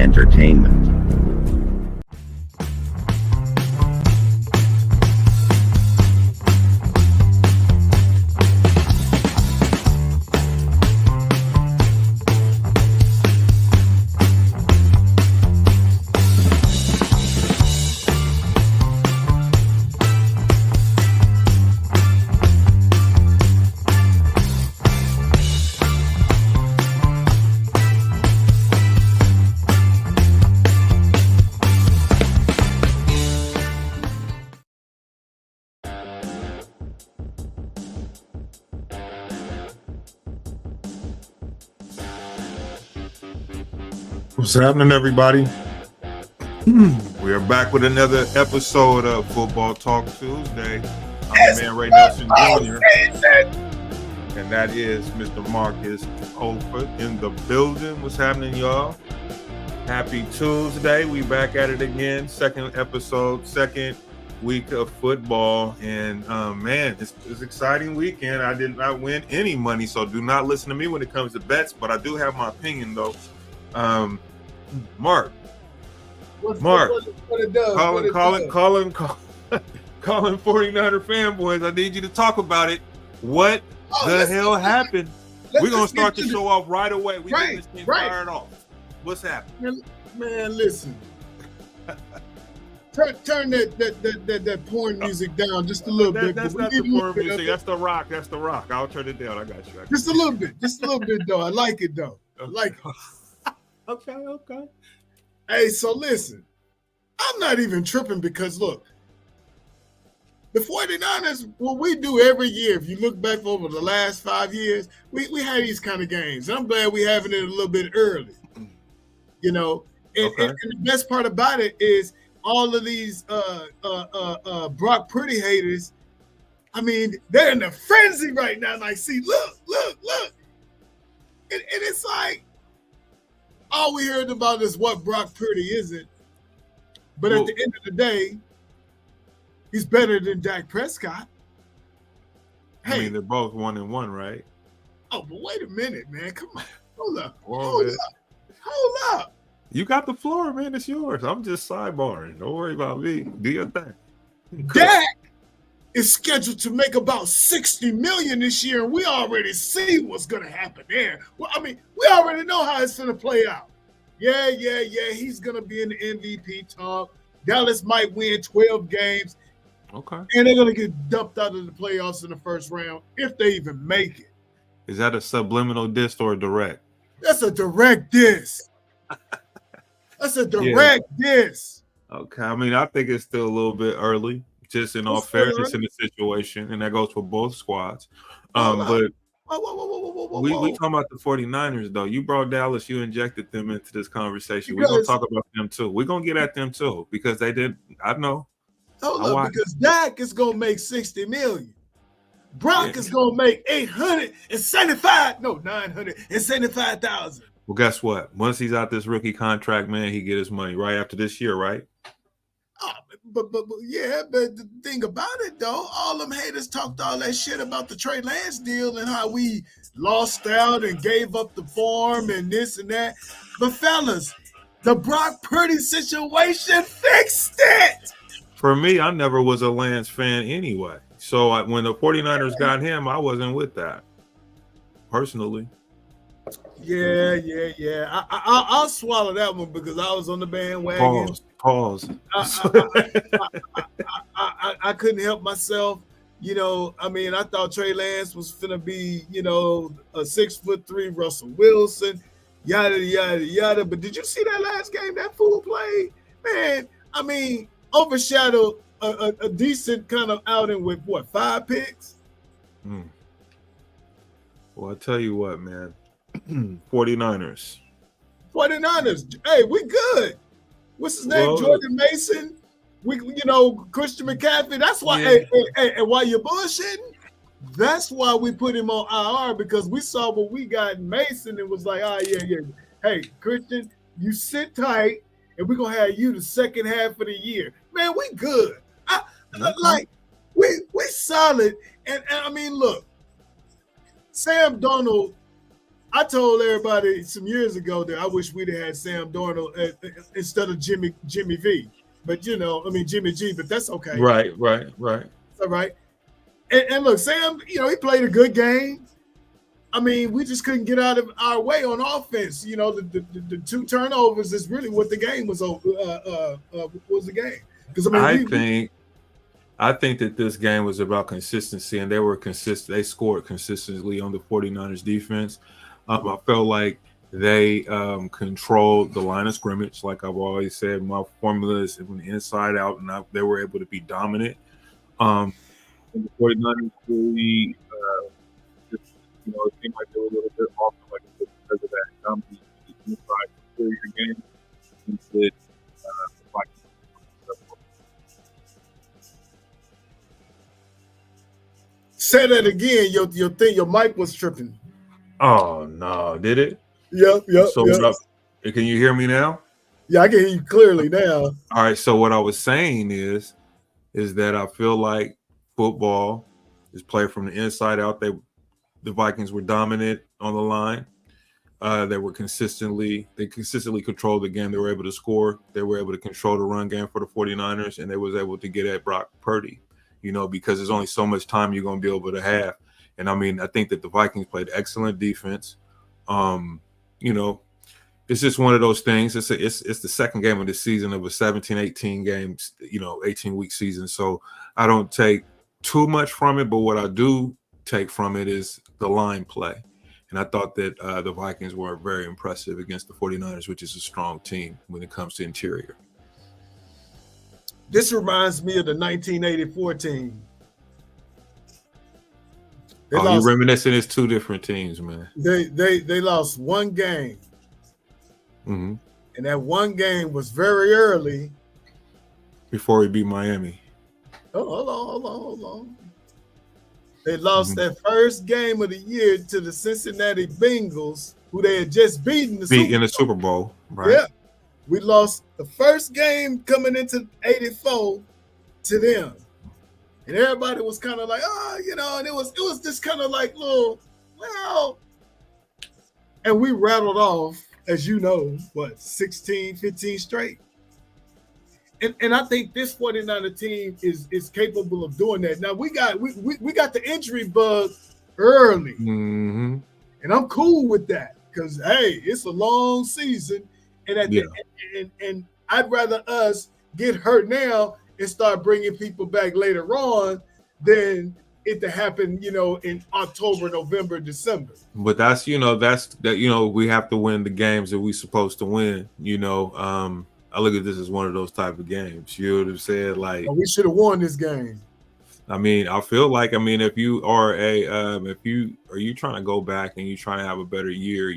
entertainment. What's happening, everybody? We are back with another episode of Football Talk Tuesday. I'm the man Ray Nelson Jr. And that is Mr. Mawkus over in the building. What's happening, y'all? Happy Tuesday. We back at it again. Second episode, second week of football. And man, it's an exciting weekend. I did not win any money, so do not listen to me when it comes to bets, but I do have my opinion, though. Mark, what it does, calling 49er fanboys. I need you to talk about it. What the hell happened? We're gonna start the show off right away. We get this thing fired off. What's happening? Man, listen. Turn that porn music down just a little bit. That's not the porn music. That's the rock. That's the rock. I'll turn it down. I got you. Just a little bit. Just a little bit, though. I like it, though. I like it. Okay. Hey, so listen, I'm not even tripping because, look, the 49ers, what we do every year, if you look back over the last 5 years, we have these kind of games. And I'm glad we're having it a little bit early, you know. And the best part about it is all of these Brock Purdy haters, I mean, they're in a frenzy right now. And I see, look. And it's like, all we heard about is what Brock Purdy isn't. But at the end of the day, he's better than Dak Prescott. Hey, I mean, they're both 1-1, right? Oh, but wait a minute, man. Come on. Hold up. Hold up. You got the floor, man. It's yours. I'm just sidebarring. Don't worry about me. Do your thing. Dak is scheduled to make about $60 million this year, and we already see what's going to happen there. Well, I mean, we already know how it's going to play out. Yeah. He's going to be in the MVP talk. Dallas might win 12 games. Okay. And they're going to get dumped out of the playoffs in the first round if they even make it. Is that a subliminal diss or a direct? That's a direct diss. That's a direct diss. Okay. I mean, I think it's still a little bit early. Just in all fairness in the situation, and that goes for both squads. But we talking about the 49ers, though. You brought Dallas, you injected them into this conversation. We're going to talk about them, too. We're going to get at them, too, because they did. I know. Hold up, because Dak is going to make $60 million. Brock is going to make $975,000. Well, guess what? Once he's out this rookie contract, man, he get his money right after this year, right? But the thing about it, though, all them haters talked all that shit about the Trey Lance deal and how we lost out and gave up the farm and this and that. But fellas, the Brock Purdy situation fixed it. For me, I never was a Lance fan anyway. So when the 49ers got him, I wasn't with that, personally. Yeah. I'll swallow that one because I was on the bandwagon. Pause. I couldn't help myself. You know, I mean, I thought Trey Lance was finna be, you know, a 6'3" Russell Wilson, yada, yada, yada. But did you see that last game that fool played? Man, I mean, overshadowed a decent kind of outing with, 5 picks? Well, I tell you what, man. 49ers. Hey, we good. What's his name? Jordan Mason. Christian McCaffrey. That's why. Yeah. Hey, and while you're bullshitting, that's why we put him on IR because we saw what we got in Mason and was like, yeah. Hey, Christian, you sit tight, and we're gonna have you the second half of the year. Man, we good. We solid. And I mean, look, Sam Darnold I told everybody some years ago that I wish we'd have had Sam Darnold instead of Jimmy V. But Jimmy G. But that's okay. Right. It's all right. And look, Sam, he played a good game. I mean, we just couldn't get out of our way on offense. The 2 turnovers is really what the game was over. Was the game? Because I think that this game was about consistency, and they were consistent. They scored consistently on the 49ers defense. I felt like they controlled the line of scrimmage. Like I've always said, my formula is from the inside out, and they were able to be dominant. The 49ers really, it seemed like they were a little bit off, like because of that dominant inside superior game. Instead, say that again. Your mic was tripping. Oh no, did it? Yep. So can you hear me now? Yeah, I can hear you clearly now. All right. So what I was saying is that I feel like football is played from the inside out. The Vikings were dominant on the line. They consistently controlled the game. They were able to score. They were able to control the run game for the 49ers, and they was able to get at Brock Purdy, because there's only so much time you're going to be able to have. And I mean, I think that the Vikings played excellent defense. It's just one of those things. It's the second game of the season of a 17-18 games, 18-week season. So I don't take too much from it, but what I do take from it is the line play. And I thought that the Vikings were very impressive against the 49ers, which is a strong team when it comes to interior. This reminds me of the 1984 team. You're reminiscing. It's 2 different teams, man. They lost 1 game. Mm-hmm. And that 1 game was very early. Before we beat Miami. Oh, hold on. They lost that first game of the year to the Cincinnati Bengals, who they had just beaten in the Super Bowl. Right? Yeah. We lost the first game coming into 84 to them. And everybody was kind of like, and it was just kind of like and we rattled off, as 16, 15 straight. And I think this 49er team is capable of doing that. Now we got the injury bug early. Mm-hmm. And I'm cool with that because hey, it's a long season. And and I'd rather us get hurt now and start bringing people back later on than it to happen, in October, November, December. But that's we have to win the games that we're supposed to win. I look at this as one of those type of games. You would have said like we should have won this game. I mean, I feel like if you are you trying to go back and you trying to have a better year,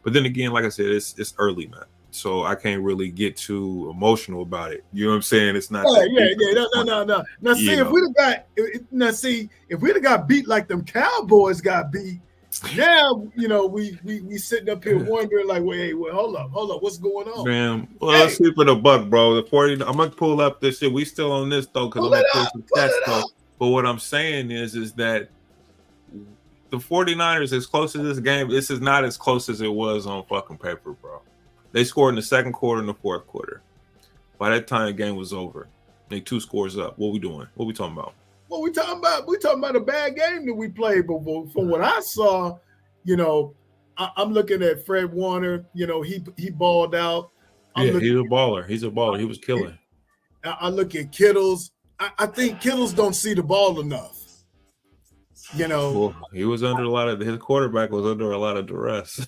But then again, like I said, it's early, man. So I can't really get too emotional about it. You know what I'm saying? It's not. No. Now see, if we'd have got beat like them Cowboys got beat, now we sitting up here wondering like, wait, hold up, what's going on? Man, let's sleep in the buck, bro. The 40. I'm gonna pull up this shit. We still on this though, because I'm gonna pull some stats though. But what I'm saying is that the 49ers, as close as this game, this is not as close as it was on fucking paper, bro. They scored in the second quarter and the fourth quarter. By that time, the game was over. They 2 scores up. What we doing? What we talking about? What we talking about? We talking about a bad game that we played. But from what I saw, I'm looking at Fred Warner. He balled out. He's a baller. He's a baller. He was killing. I look at Kittles. I think Kittles don't see the ball enough. Well, he was under his quarterback was under a lot of duress.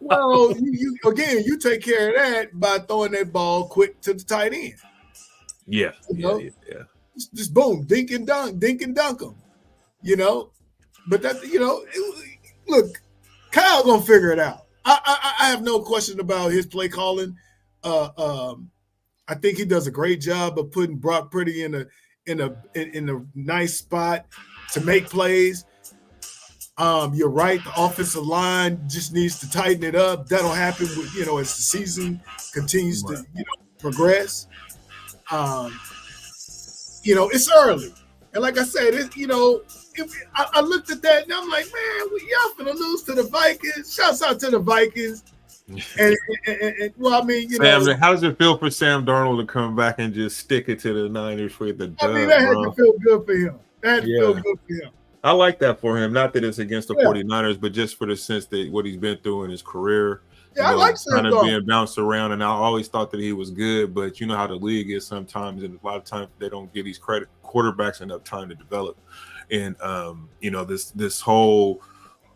Well, you take care of that by throwing that ball quick to the tight end. Yeah. Just boom, dink and dunk them. But that look, Kyle gonna figure it out. I have no question about his play calling. I think he does a great job of putting Brock Purdy in a nice spot to make plays. You're right. The offensive line just needs to tighten it up. That'll happen with, as the season continues to, progress. It's early. And like I said, I looked at that and I'm like, man, y'all finna lose to the Vikings. Shouts out to the Vikings. And well, I mean, Sam, how does it feel for Sam Darnold to come back and just stick it to the Niners for the dub, that had bro? to feel good for him. That had to feel good for him. I like that for him. Not that it's against the 49ers, but just for the sense that what he's been through in his career. Yeah, I like Sam kind of Darnold. being bounced around, and I always thought that he was good, but you know how the league is sometimes, and a lot of times they don't give these quarterbacks enough time to develop. And this whole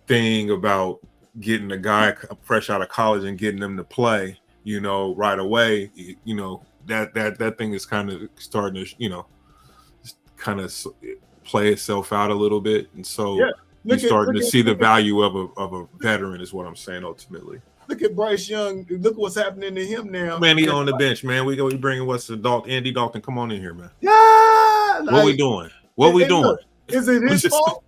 thing about getting a guy fresh out of college and getting them to play, right away, that thing is kind of starting to, kind of play itself out a little bit, and so you're starting to see the value of a veteran, is what I'm saying ultimately. Look at Bryce Young. Look what's happening to him now. Man, he on the bench, man. We bringing Andy Dalton. Come on in here, man. Yeah, what we doing? What we doing? Look, is it his fault?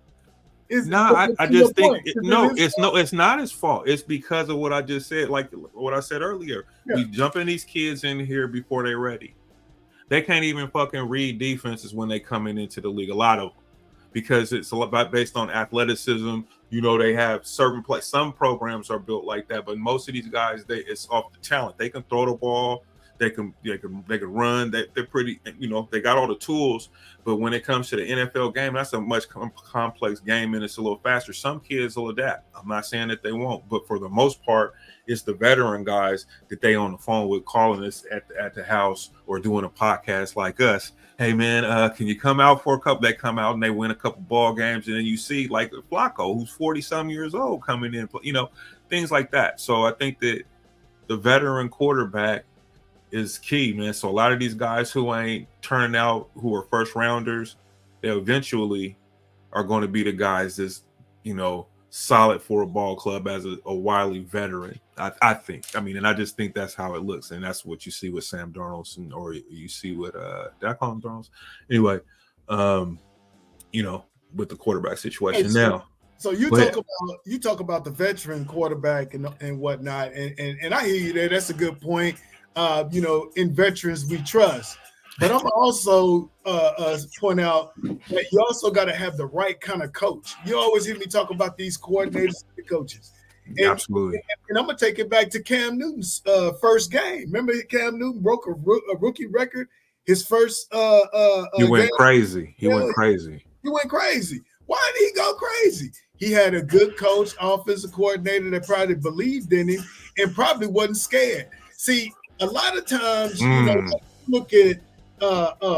I just think it's not his fault. It's because of what I just said, like what I said earlier. Yeah. We jumping these kids in here before they're ready. They can't even fucking read defenses when they coming into the league. A lot of them, because it's a lot based on athleticism. They have certain plays. Some programs are built like that, but most of these guys, it's off the talent. They can throw the ball. They can run. They're pretty. They got all the tools. But when it comes to the NFL game, that's a much complex game, and it's a little faster. Some kids will adapt. I'm not saying that they won't, but for the most part, it's the veteran guys that they on the phone with, calling us at the house or doing a podcast like us. Hey man, can you come out for a couple? They come out and they win a couple ball games, and then you see like Flacco, who's 40-some years old, coming in, things like that. So I think that the veteran quarterback is key, man. So a lot of these guys who ain't turning out, who are first rounders, they eventually are going to be the guys that's, solid for a ball club as a wily veteran. I think. I mean, and I just think that's how it looks, and that's what you see with Sam Darnold, or you see with did I call him Darnold? Anyway, with the quarterback situation now. So you talk about the veteran quarterback and whatnot, and I hear you there. That's a good point. In veterans we trust. But I'm also point out that you also got to have the right kind of coach. You always hear me talk about these coordinators and the coaches. And, absolutely. And I'm going to take it back to Cam Newton's first game. Remember Cam Newton broke a rookie record his first He went crazy. He went crazy. He went crazy. Why did he go crazy? He had a good coach, offensive coordinator that probably believed in him and probably wasn't scared. See, a lot of times, look at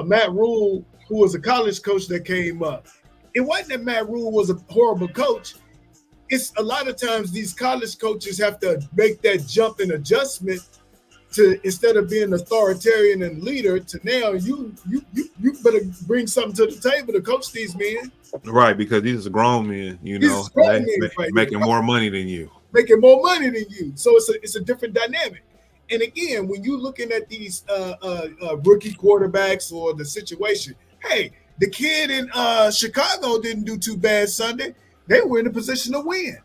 Matt Rule, who was a college coach that came up. It wasn't that Matt Rule was a horrible coach. It's a lot of times these college coaches have to make that jump and adjustment to, instead of being authoritarian and leader, to now you better bring something to the table to coach these men. Right, because these are grown men, making more money than you. Making more money than you. So it's a different dynamic. And again, when you're looking at these rookie quarterbacks or the situation, hey, the kid in Chicago didn't do too bad Sunday. They were in a position to win.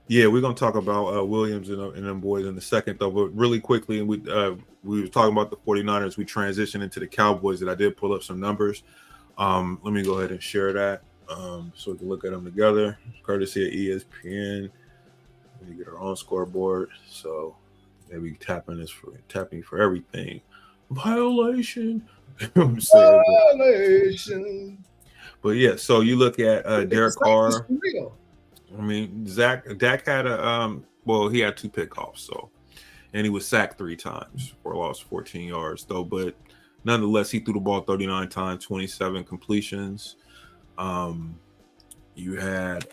Yeah, we're gonna talk about Williams and them boys in a second, though. But really quickly, and we were talking about the 49ers. We transitioned into the Cowboys. That I did pull up some numbers. Let me go ahead and share that so we can look at them together, courtesy of ESPN. Let me get our own scoreboard. So. Maybe tapping for everything. Violation. Violation. But yeah, so you look at Derek Carr. I mean, Dak had he had 2 pickoffs, and he was sacked 3 times for a loss of 14 yards though. But nonetheless, he threw the ball 39 times, 27 completions. You had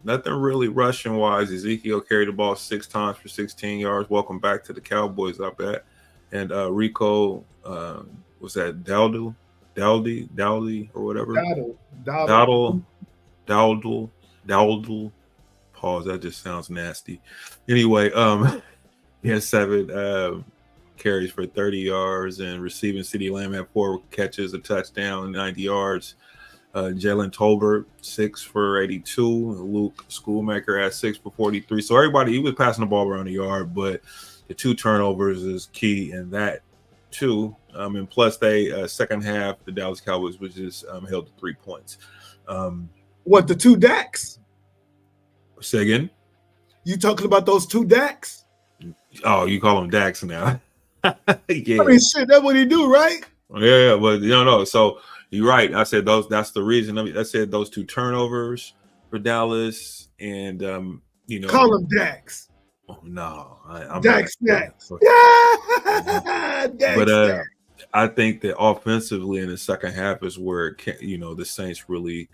nothing really rushing wise. Ezekiel carried the ball 6 times for 16 yards. Welcome back to the Cowboys, I bet. And Rico, was that Dowdy or whatever? Dowdle. Pause. That just sounds nasty. Anyway, he had 7 carries for 30 yards, and receiving CeeDee Lamb had 4 catches, a touchdown, 90 yards. Jalen Tolbert 6 for 82. Luke Schoolmaker at 6 for 43. So everybody, he was passing the ball around the yard, but the 2 turnovers is key in that too. And plus, they second half the Dallas Cowboys was just held to 3 points. What, the two Daks? Say again? You talking about those two Daks? Oh, you call them Dax now? Yeah. I mean, shit, that's what he do, right? Yeah, but no. So you're right. I said those. That's the reason. I said those 2 turnovers for Dallas, and Call them Daks. Oh, no, I'm Dax not. snacks. Yeah, But I think that offensively in the second half is where the Saints really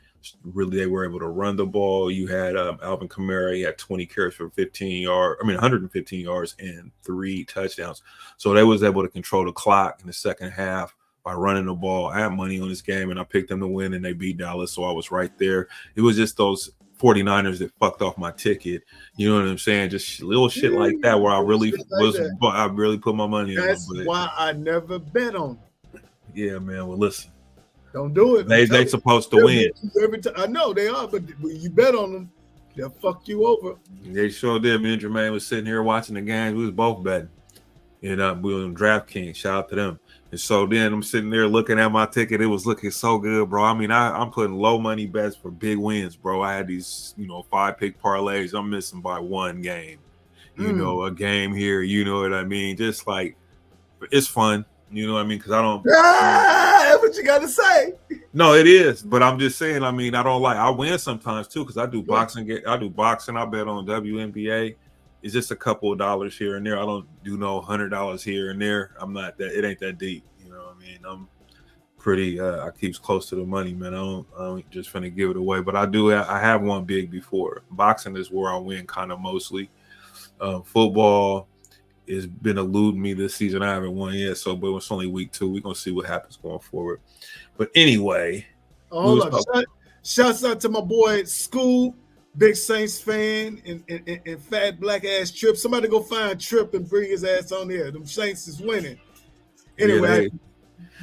they were able to run the ball. You had Alvin Kamara. He had 20 carries for 115 yards and 3 touchdowns. So they was able to control the clock in the second half by running the ball. I had money on this game, and I picked them to win, and they beat Dallas, so I was right there. It was just those 49ers that fucked off my ticket. You know what I'm saying? Just little shit like that where I really I really put my money on. That's why I never bet on them. Yeah, man. Well, listen. Don't do it. They supposed to win. Every time. I know they are, but when you bet on them, they'll fuck you over. They sure did. Me and Jermaine was sitting here watching the game. We was both betting. And we were on DraftKings. Shout out to them. And so then I'm sitting there looking at my ticket. It was looking so good, bro. I mean, I'm putting low money bets for big wins, bro. I had these, 5-pick parlays. I'm missing by one game. A game here. You know what I mean? Just like, it's fun. You know what I mean? Because I don't. That's what you got to say. No, it is. But I'm just saying, I mean, I win sometimes too because I do boxing. I do boxing. I bet on WNBA. It's just a couple of dollars here and there. I don't do no $100 here and there. I'm not that. It ain't that deep. You know what I mean? I'm pretty. I keeps close to the money, man. I don't just finna give it away. But I do. I have won big before. Boxing is where I win kind of mostly. Football has been eluding me this season. I haven't won yet. So, but it's only week 2. We're gonna see what happens going forward. But anyway, hold up. Shouts out to my boy School. Big Saints fan and fat black ass Trip. Somebody go find Trip and bring his ass on there. Them Saints is winning. Anyway,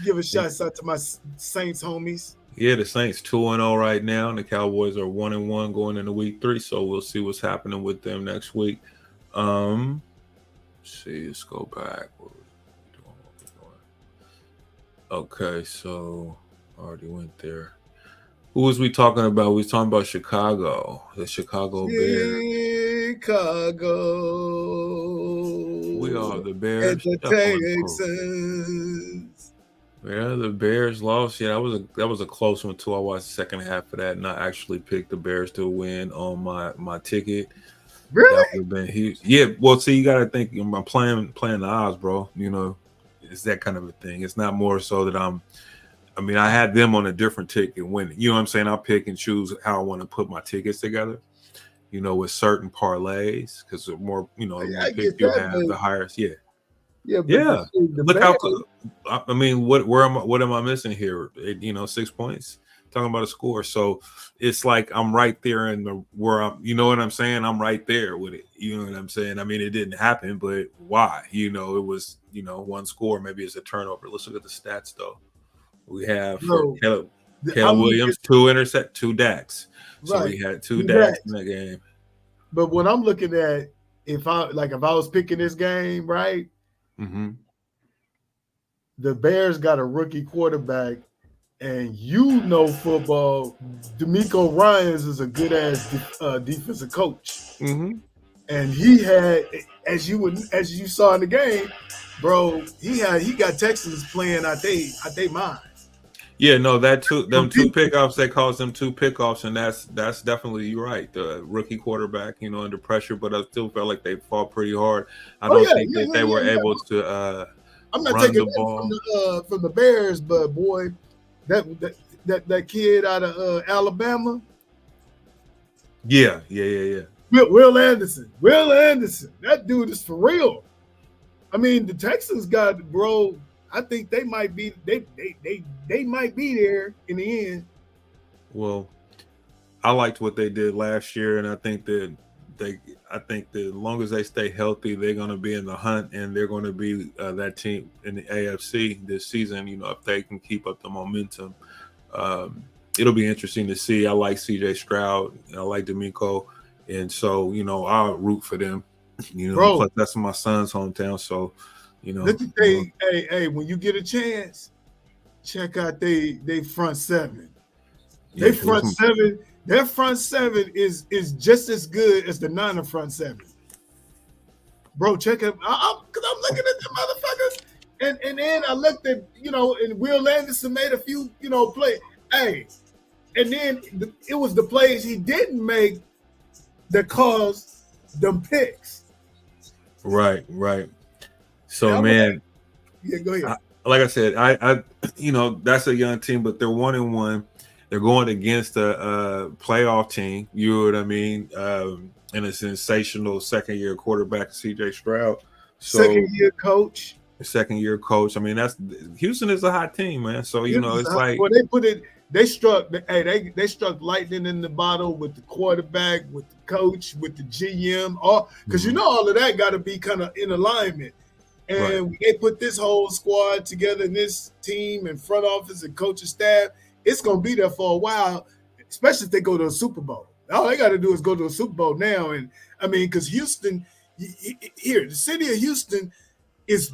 give a shout out to my Saints homies. Yeah, the Saints 2-0 right now, and the Cowboys are 1-1 going into week 3. So we'll see what's happening with them next week. Let's see, let's go back. What we doing? Okay, so I already went there. Who was we talking about? We was talking about Chicago, the Chicago Bears. Chicago. We are the Bears. And the Texans. Yeah, the Bears lost. Yeah, that was a close one too. I watched the second half of that, and I actually picked the Bears to win on my ticket. Really? That would have been huge. Yeah. Well, see, you got to think. I'm playing the odds, bro. It's that kind of a thing. It's not more so that I had them on a different ticket winning. You know what I'm saying? I pick and choose how I want to put my tickets together, with certain parlays because the more, the more picks you have, the higher. Yeah. Yeah. Yeah. Look how, what am I missing here? 6 points. Talking about a score. So it's like I'm right there where I'm, you know what I'm saying? I'm right there with it. You know what I'm saying? I mean, it didn't happen, but why? It was, one score. Maybe it's a turnover. Let's look at the stats though. We have Caleb Williams, 2 Daks. So we had 2 Daks in that game. But what I'm looking at, if I was picking this game, right? Mm-hmm. The Bears got a rookie quarterback, and football. D'Amico Ryans is a good ass defensive coach, and he had, as you saw in the game, bro. He got Texans playing at they mind. Yeah, no, them 2 pickoffs, they caused them 2 pickoffs, and that's definitely, you're right. The rookie quarterback, under pressure, but I still felt like they fought pretty hard. I don't think that they were able to I'm not run taking the ball from the Bears, but boy, that kid out of Alabama. Yeah. Will Anderson. That dude is for real. I mean, the Texans got, bro. I think they might be they might be there in the end. Well, I liked what they did last year, and I think that as long as they stay healthy, they're going to be in the hunt, and they're going to be that team in the AFC this season. If they can keep up the momentum, it'll be interesting to see. I like CJ Stroud, I like D'Amico, and so I'll root for them. Plus that's my son's hometown, so. Look at hey, when you get a chance, check out they front seven. Yeah, Their front seven is just as good as the Niner front seven. Bro, check it. Because I'm looking at the motherfuckers, and then I looked at and Will Anderson made a few play. Hey, and then it was the plays he didn't make that caused them picks. Right. So man, yeah, go ahead. Like I said, I that's a young team, but they're 1-1. They're going against a playoff team. You know what I mean? And a sensational second-year quarterback, C.J. Stroud. So, second-year coach. I mean, Houston is a hot team, man. So it's like they struck lightning in the bottle with the quarterback, with the coach, with the GM, all because all of that got to be kind of in alignment. And they put this whole squad together, and this team and front office and coaching staff, it's gonna be there for a while, especially if they go to a Super Bowl. All they got to do is go to a Super Bowl now, and I mean, because Houston, the city of Houston is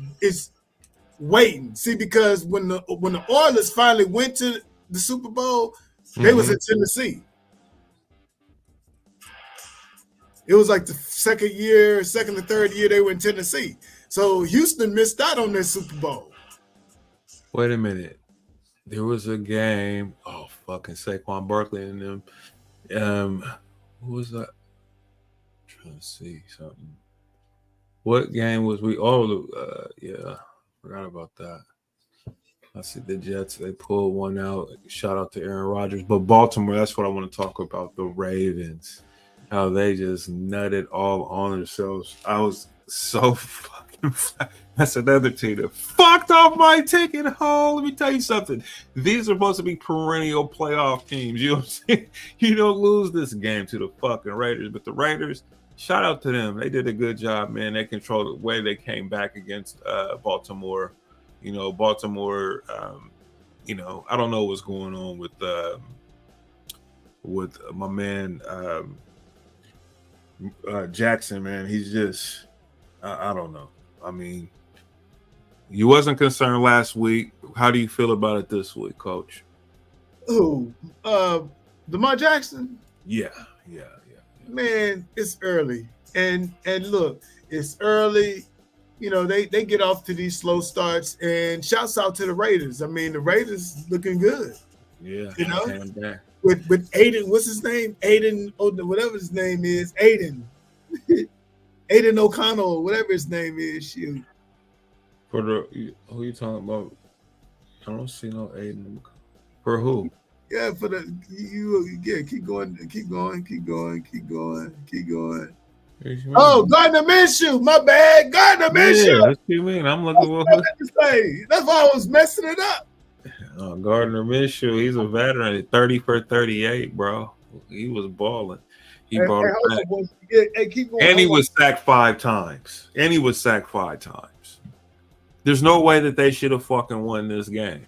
waiting. See, because when the Oilers finally went to the Super Bowl, they was in Tennessee. It was like the second or third year they were in Tennessee. So Houston missed out on their Super Bowl. Wait a minute. There was a game. Oh, fucking Saquon Barkley and them. Who was that? I'm trying to see something. What game was we? Oh, yeah. Forgot about that. I see the Jets. They pulled one out. Shout out to Aaron Rodgers. But Baltimore, that's what I want to talk about. The Ravens. How they just nutted all on themselves. I was so fucking. That's another team that fucked off my ticket home. Let me tell you something. These are supposed to be perennial playoff teams. You know what I'm saying? You don't lose this game to the fucking Raiders. But the Raiders, shout out to them. They did a good job, man. They controlled the way they came back against Baltimore. Baltimore, I don't know what's going on with my man Jackson, man. He's just, I don't know. I mean, you wasn't concerned last week. How do you feel about it this week, Coach? Who? Lamar Jackson? Yeah. Man, it's early. And look, it's early. They get off to these slow starts, and shouts out to the Raiders. I mean, the Raiders looking good. Yeah. With Aiden, what's his name? Aiden, whatever his name is, Aiden. Aiden O'Connell, whatever his name is. Shoot. Who are you talking about? I don't see no Aiden. For who? Yeah, for the keep going. Oh, Gardner Minshew, my bad. Gardner Minshew. Yeah, that's what you mean. I'm looking for what to say. That's why I was messing it up. Gardner Minshew, he's a veteran. 30 for 38, bro. He was balling. He brought it back. Keep going. And he was sacked 5 times. There's no way that they should have fucking won this game.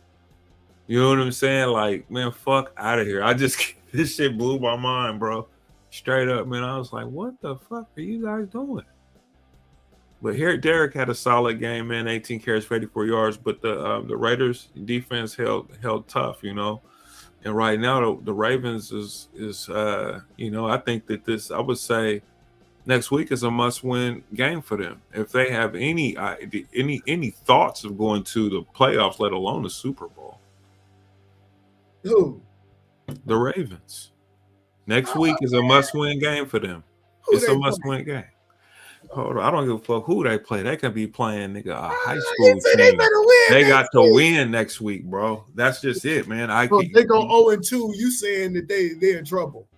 You know what I'm saying? Like, man, fuck out of here. This shit blew my mind, bro. Straight up, man. I was like, what the fuck are you guys doing? But here, Derek had a solid game, man. 18 carries for 84 yards. But the Raiders defense held tough, And right now, the Ravens is I think that I would say next week is a must-win game for them. If they have any thoughts of going to the playoffs, let alone the Super Bowl. Who? The Ravens. Next week is a must-win game for them. It's a must-win game. Hold on, I don't give a fuck who they play. They could be playing a high school team. They got to win next week, bro. That's just it, man. They go 0-2. You saying that they're in trouble?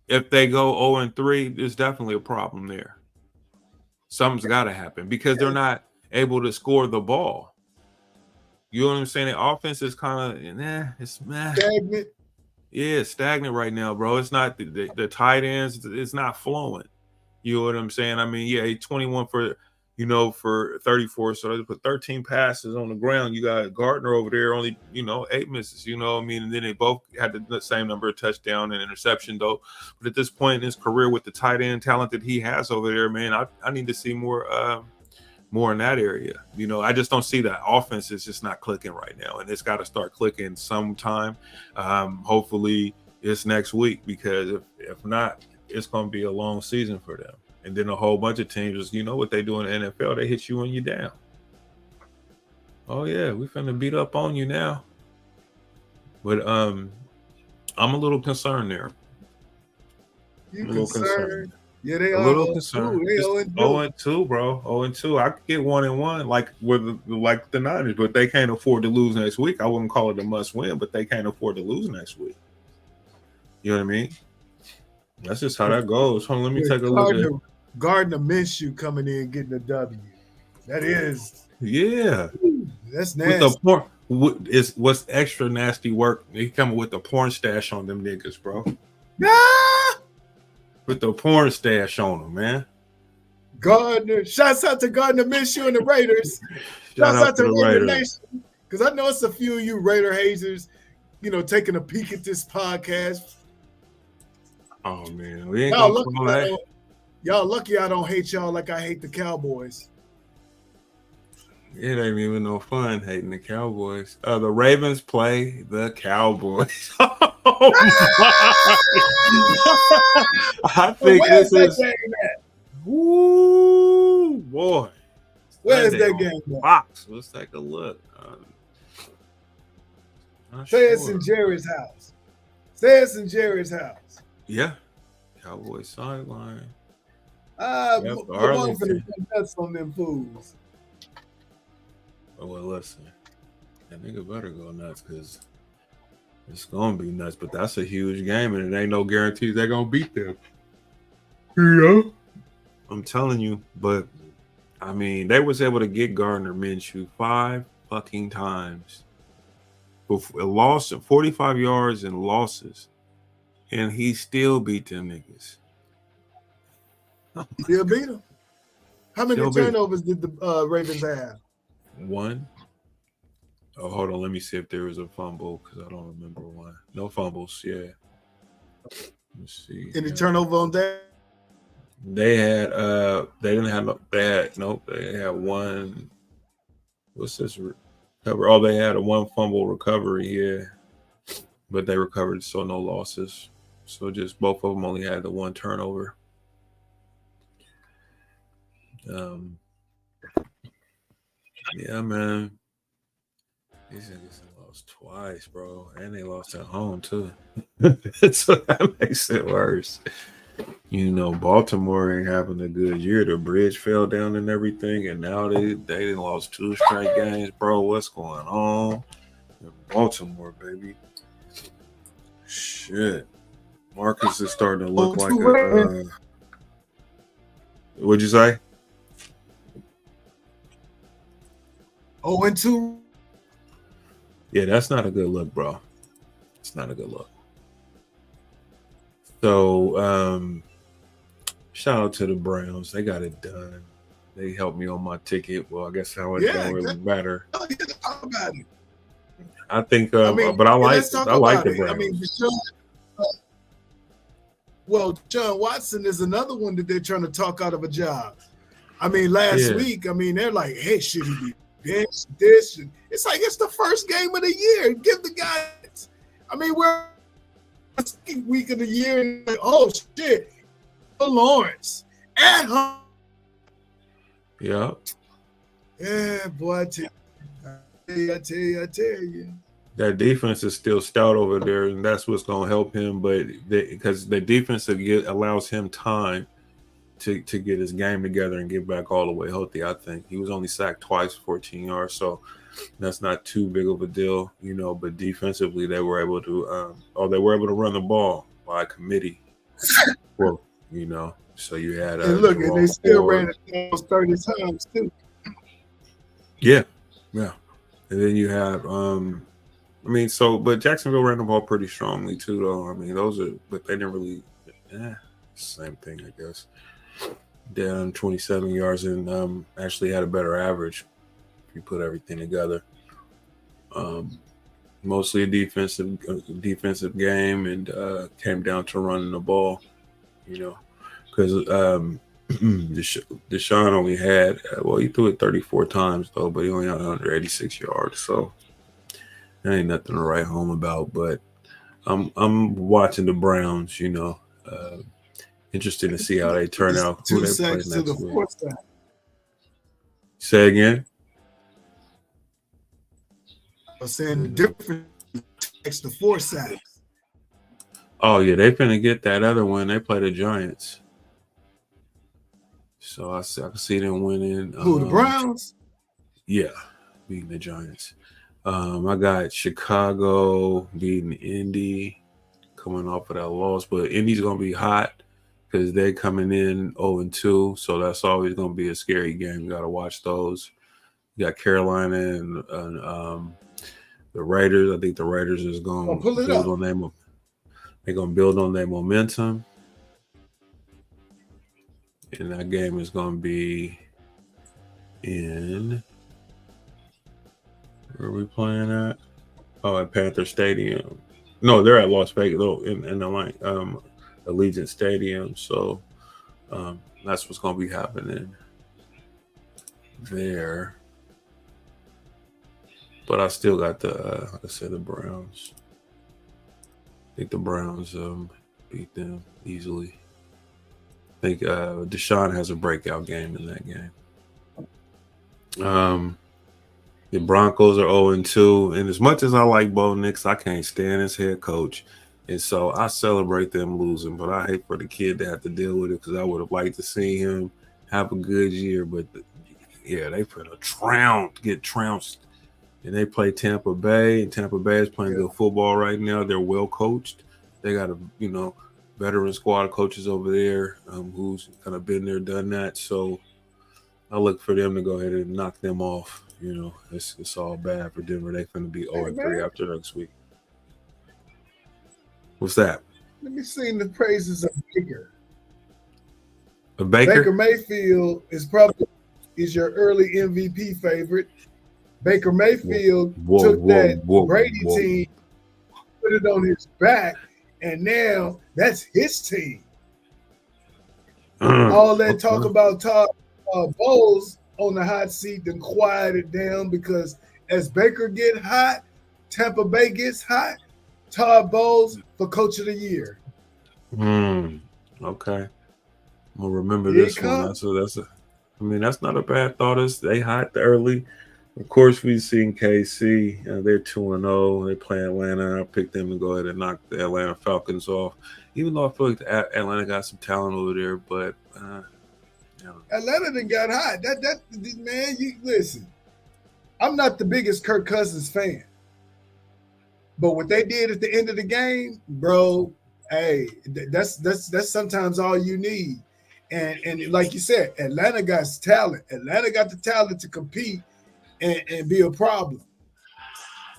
If they go 0-3, there's definitely a problem there. Something's got to happen because they're not able to score the ball. You know what I'm saying? The offense is kind of it's stagnant. Yeah, it's stagnant right now, bro. It's not the tight ends. It's not flowing. You know what I'm saying? I mean, yeah, 21 for 34. So they put 13 passes on the ground. You got Gardner over there, only 8 misses. You know what I mean? And then they both had the same number of touchdown and interception, though. But at this point in his career, with the tight end talent that he has over there, man, I need to see more more in that area. I just don't see that offense is just not clicking right now, and it's got to start clicking sometime. Hopefully it's next week, because if not, it's going to be a long season for them. And then a whole bunch of teams, what they do in the NFL, they hit you when you're down. Oh yeah, we finna beat up on you now. But I'm a little concerned there. You concerned? Yeah, they a are. Little concerned. They 0-2, bro. 0-2. I could get 1-1, like the Niners, but they can't afford to lose next week. I wouldn't call it a must win, but they can't afford to lose next week. You know what I mean? That's just how that goes. Hold on, let me take a look at Gardner Minshew coming in getting a W. That is, that's nasty. With the porn, what's extra nasty work? He coming with the porn stash on them niggas, bro. With the porn stash on them, man. Gardner, shouts out to Gardner Minshew and the Raiders. Shouts out to the Raider Nation, because I know it's a few of you Raider hazers, taking a peek at this podcast. Oh man, we ain't gonna call that. Y'all lucky I don't hate y'all like I hate the Cowboys. It ain't even no fun hating the Cowboys. The Ravens play the Cowboys. Oh I think this is. Ooh, boy. Where's that game? Fox. Let's take a look. Say it's in Jerry's house. Say it's in Jerry's house. Yeah. Cowboys sideline. Arlington. Nuts on them fools. Oh, well, listen. That nigga better go nuts, because it's going to be nuts. But that's a huge game, and it ain't no guarantees they're going to beat them. Yeah. I'm telling you. But, I mean, they was able to get Gardner Minshew 5 fucking times. A loss of 45 yards and losses. And he still beat them niggas. Still beat them. How many turnovers did the Ravens have? 1. Oh, hold on. Let me see if there was a fumble, because I don't remember one. No fumbles. Yeah. Let's see. Any turnover on that? They had. They didn't have. They had. Nope. They had one. What's this? Recover. Oh, they had a 1 fumble recovery. Yeah, but they recovered, so no losses. So just both of them only had the 1 turnover. Yeah, man. These niggas lost twice, bro. And they lost at home, too. So that makes it worse. Baltimore ain't having a good year. The bridge fell down and everything, and now they lost 2 straight games, bro. What's going on in Baltimore, baby? Shit. Mawkus is starting to look like a... What'd you say? 0-2. Yeah, that's not a good look, bro. It's not a good look. So, shout out to the Browns. They got it done. They helped me on my ticket. Well, I guess how it don't really matter. Talk about it. I think, but I like the Browns. I mean, John Watson is another one that they're trying to talk out of a job. I mean, last week, they're like, hey, should he be this? It's like it's the first game of the year. Give the guy. We're week of the year, and like, oh shit, Lawrence at home. Yeah. Yeah, boy, I tell you. That defense is still stout over there, and that's what's going to help him. But because the defense allows him time to get his game together and get back all the way healthy. I think he was only sacked twice, 14 yards, so that's not too big of a deal, But defensively, they were able to, run the ball by committee. Well, so you had. And look, and they still ran it 30 times too. Yeah. And then you have, but Jacksonville ran the ball pretty strongly too, though. But they didn't really. Same thing, I guess. Down 27 yards and actually had a better average if you put everything together. Mostly a defensive game, and came down to running the ball, because Deshaun only had he threw it 34 times though, but he only had 186 yards, so that ain't nothing to write home about. But I'm watching the Browns. Interesting to see how they turn It's out, who 2 they play sacks to the next week. 4 sack. Say again. I'm saying the difference is the 4 sacks. Oh yeah, they finna get that other one. They play the Giants, so I can see them winning. Who, the Browns? Yeah, beating the Giants. I got Chicago beating Indy, coming off of that loss, but Indy's gonna be hot because they're coming in 0-2, so that's always gonna be a scary game. You gotta watch those. You got Carolina and the Raiders. I think the Raiders is gonna build on their. They're gonna build on their momentum, and that game is gonna be in. Where are we playing at? Oh, at Panther Stadium. No, they're at Las Vegas. Oh, in the Allegiant Stadium. So that's what's gonna be happening there. But I still got the like I said, the Browns. I think the Browns beat them easily. I think Deshaun has a breakout game in that game. The Broncos are 0-2, and as much as I like Bo Nix, I can't stand his head coach, and so I celebrate them losing. But I hate for the kid to have to deal with it because I would have liked to see him have a good year. But they put get trounced, and they play Tampa Bay, and Tampa Bay is playing good football right now. They're well coached. They got a veteran squad of coaches over there who's kind of been there, done that. So I look for them to go ahead and knock them off. It's all bad for Denver. They're going to be 0-3 after next week. What's that? Let me sing the praises of Baker. Baker? Baker Mayfield is your early MVP favorite. Baker Mayfield took that Brady team, put it on his back, and now that's his team. All that talk about Todd Bowles on the hot seat then quiet it down, because as Baker get hot, Tampa Bay gets hot. Todd Bowles for Coach of the Year. Okay, I'm gonna remember this one. That's not a bad thought. They hot early. Of course, we've seen KC. They're 2-0. They play Atlanta. I picked them to go ahead and knock the Atlanta Falcons off. Even though I feel like Atlanta got some talent over there, but. Atlanta done got hot. That man, you listen. I'm not the biggest Kirk Cousins fan, but what they did at the end of the game, bro, hey, that's sometimes all you need. And like you said, Atlanta got talent. Atlanta got the talent to compete and be a problem.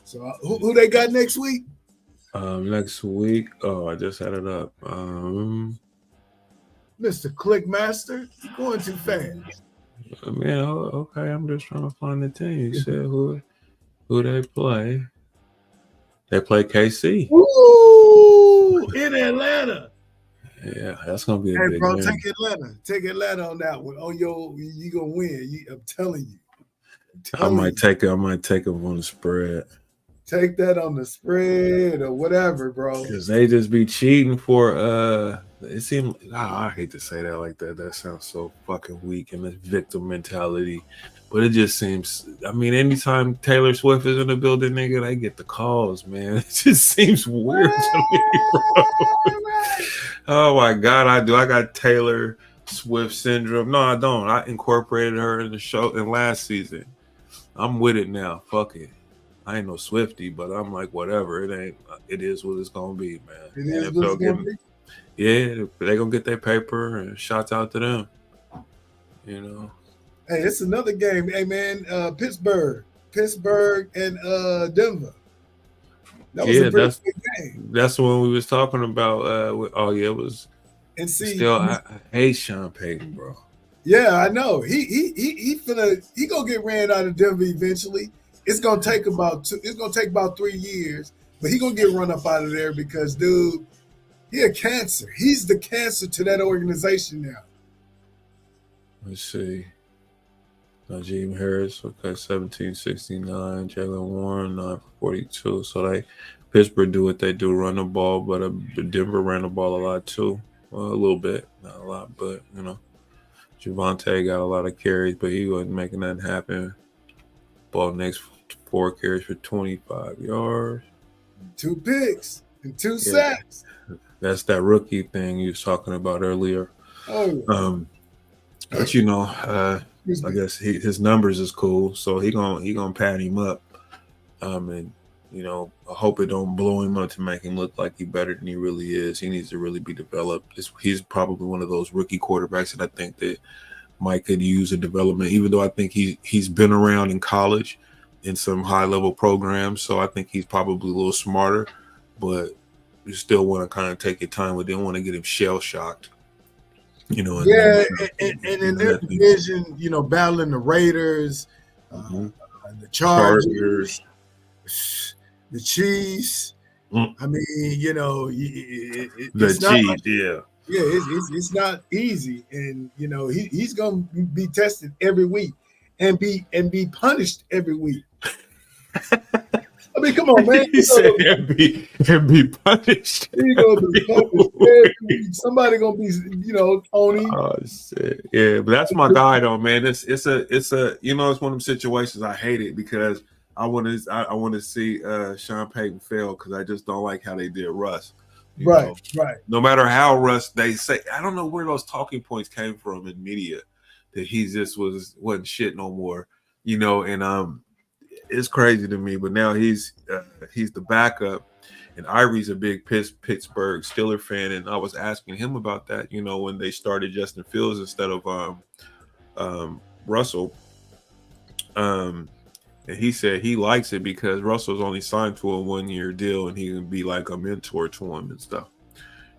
So who they got next week? Next week, I just had it up. Mr. Clickmaster, you're going too fast. Man, okay, I'm just trying to find the team. You said who they play. They play KC. Ooh, in Atlanta. Yeah, that's gonna be a big bro, game. Take Atlanta on that one. Oh, you gonna win. I'm telling you. I might take them on the spread. Take that on the spread or whatever, bro. Because they just be cheating for it seems I hate to say that like that. That sounds so fucking weak and this victim mentality. But it just seems, I mean, anytime Taylor Swift is in the building, nigga, they get the calls, man. It just seems weird to me, bro. Oh my God, I do. I got Taylor Swift syndrome. No, I don't. I incorporated her in the show in last season. I'm with it now. Fuck it. I ain't no Swiftie, but I'm like, whatever. It is what it's gonna be, man. It is what it's gonna be. Yeah, they gonna get their paper, and shouts out to them. Hey, it's another game. Hey man, Pittsburgh and Denver. That was a pretty good game. That's the one we was talking about. It was. And see, still, I hate Sean Payton, bro. Yeah, I know. He gonna get ran out of Denver eventually. It's gonna take about 3 years, but he gonna get run up out of there because, dude, he a cancer. He's the cancer to that organization now. Let's see. Najee Harris, okay, 1769. Jalen Warren, 942. So Pittsburgh do what they do, run the ball, but Denver ran the ball a lot too. Well, a little bit, not a lot, but Javante got a lot of carries, but he wasn't making that happen. Ball next 4 carries for 25 yards. 2 picks and 2 sacks. That's that rookie thing you was talking about earlier. Oh, But I guess his numbers is cool, so he gonna pad him up. And I hope it don't blow him up to make him look like he better than he really is. He needs to really be developed. He's probably one of those rookie quarterbacks that I think that Mike could use in development, even though I think he's been around in college in some high level programs. So I think he's probably a little smarter, but you still want to kind of take your time with him. Want to get him shell shocked. And in their division, battling the Raiders, the Chargers, the Chiefs. I mean, the Chiefs, yeah. Yeah, it's not easy, and he's gonna be tested every week and be punished every week. I mean, come on, man. He said and be punished. He's gonna be punished every week. Somebody gonna be, on him. Oh shit, yeah, but that's my guy though, man. It's it's one of them situations I hate it because I want to see Sean Payton fail because I just don't like how they did Russ. Right. No matter how Russ, they say, I don't know where those talking points came from in media that he just wasn't shit no more, and it's crazy to me. But now he's the backup, and Irie's a big Pittsburgh Steelers fan, and I was asking him about that, when they started Justin Fields instead of Russell, and he said he likes it because Russell's only signed to a 1-year deal, and he can be like a mentor to him and stuff,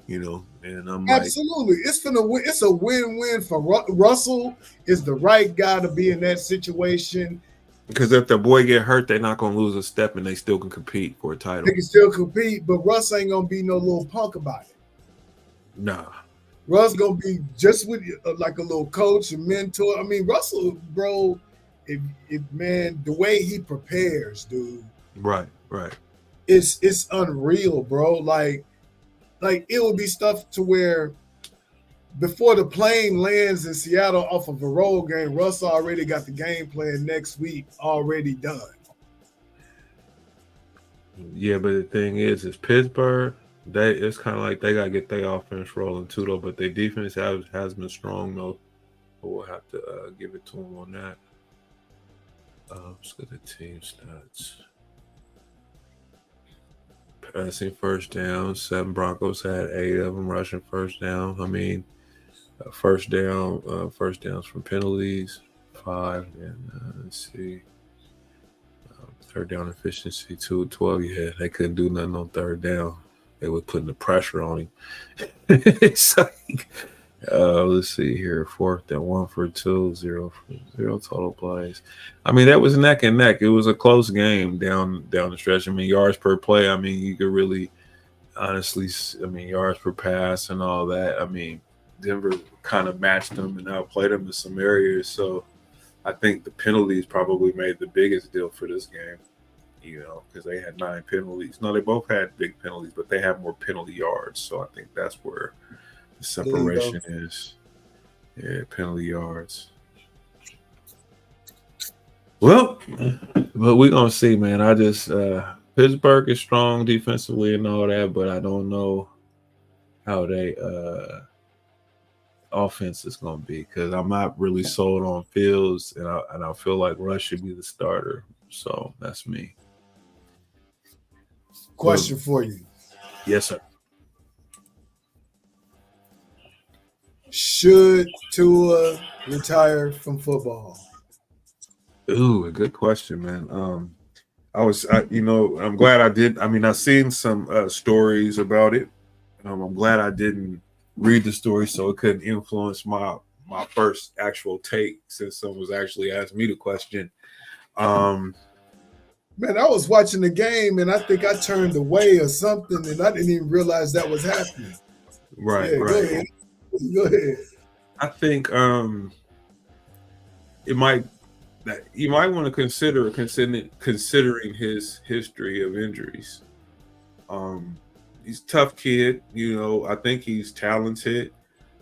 And I'm absolutely, it's a win-win for Russell. Is the right guy to be in that situation. Because if the boy get hurt, they're not going to lose a step, and they still can compete for a title. They can still compete, but Russ ain't going to be no little punk about it. Nah. Russ going to be just with like a little coach and mentor. I mean, Russell, bro, if man, the way he prepares, dude. Right. It's unreal, bro. Like it would be stuff to where before the plane lands in Seattle off of a road game, Russ already got the game plan next week already done. Yeah, but the thing is Pittsburgh, it's kind of like they got to get their offense rolling too, though. But their defense has been strong, though. But we'll have to give it to them on that. Let's look at the team stats. Passing first down, 7 Broncos had 8 of them. Rushing first down. I mean, first downs from penalties, 5. And let's see, third down efficiency, 2-12. Yeah, they couldn't do nothing on third down. They were putting the pressure on him. It's like, let's see here, 4th and 1 for 2, 0 for 0 total plays. I mean, that was neck and neck. It was a close game down the stretch. I mean, yards per play. I mean, you could really, honestly, yards per pass and all that. I mean, Denver kind of matched them and outplayed them in some areas. So I think the penalties probably made the biggest deal for this game, because they had 9 penalties. No, they both had big penalties, but they have more penalty yards. So I think that's where the separation is. Yeah, penalty yards. Well, but we're going to see, man. I just Pittsburgh is strong defensively and all that, but I don't know how they offense is going to be because I'm not really sold on Fields, and I feel like Russ should be the starter. So that's me. Question for you. Yes, sir. Should Tua retire from football? Ooh, a good question, man. I'm glad I did. I mean, I've seen some stories about it. I'm glad I didn't read the story so it couldn't influence my first actual take since someone was actually asking me the question. Man, I was watching the game and I think I turned away or something and I didn't even realize that was happening. Right, yeah, right. Go ahead. I think it might that you might want to considering his history of injuries. Um, he's a tough kid, you know. I think he's talented,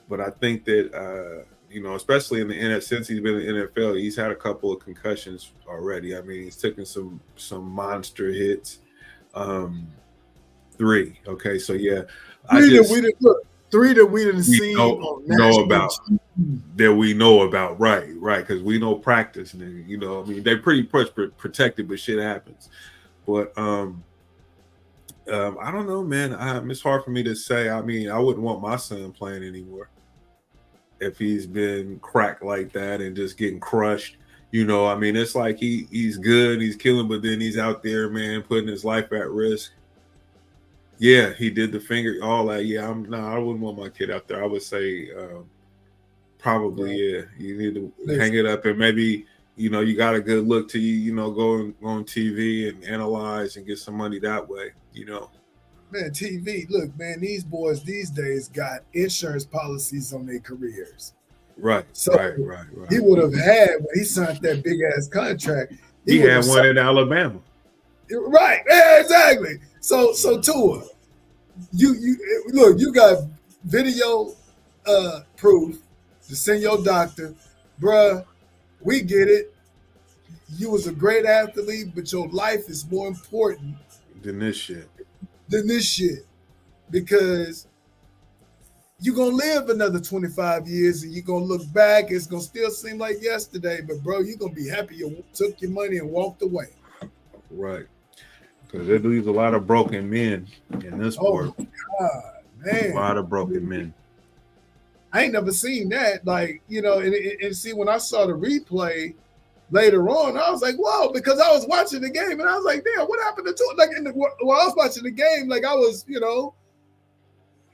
but I think that you know, especially in the NFL, since he's been in the NFL, he's had a couple of concussions already. I mean, he's taken some monster hits. Um, three, okay, so yeah, I Three that just we didn't look. Three that we didn't we see on know national about TV. that we know about, right, because we know practice, nigga. You know, I mean, they're pretty much protected, but shit happens. But I don't know, man. It's hard for me to say. I mean, I wouldn't want my son playing anymore if he's been cracked like that and just getting crushed. You know, I mean, it's like he's good, he's killing, but then he's out there, man, putting his life at risk. Yeah, he did the finger, all that. Yeah, I wouldn't want my kid out there. I would say probably, yeah. You need to hang it up and maybe, you know, you got a good look to you know, go on TV and analyze and get some money that way, you know. Man, TV. Look, man, these boys these days got insurance policies on their careers. Right, So right. he would have had when he signed that big ass contract. He had one in Alabama. Right, yeah, exactly. So Tua, you look, you got video proof to send your doctor, bruh. We get it. You was a great athlete, but your life is more important Than this shit. Because you're gonna live another 25 years and you're gonna look back, it's gonna still seem like yesterday, but bro, you're gonna be happy you took your money and walked away. Right. Because it leaves a lot of broken men in this sport. Oh God, man. A lot of broken men. I ain't never seen that. Like, you know, and see, when I saw the replay later on, I was like, whoa, because I was watching the game and I was like, damn, what happened to Tua? Like, while I was watching the game, like I was, you know,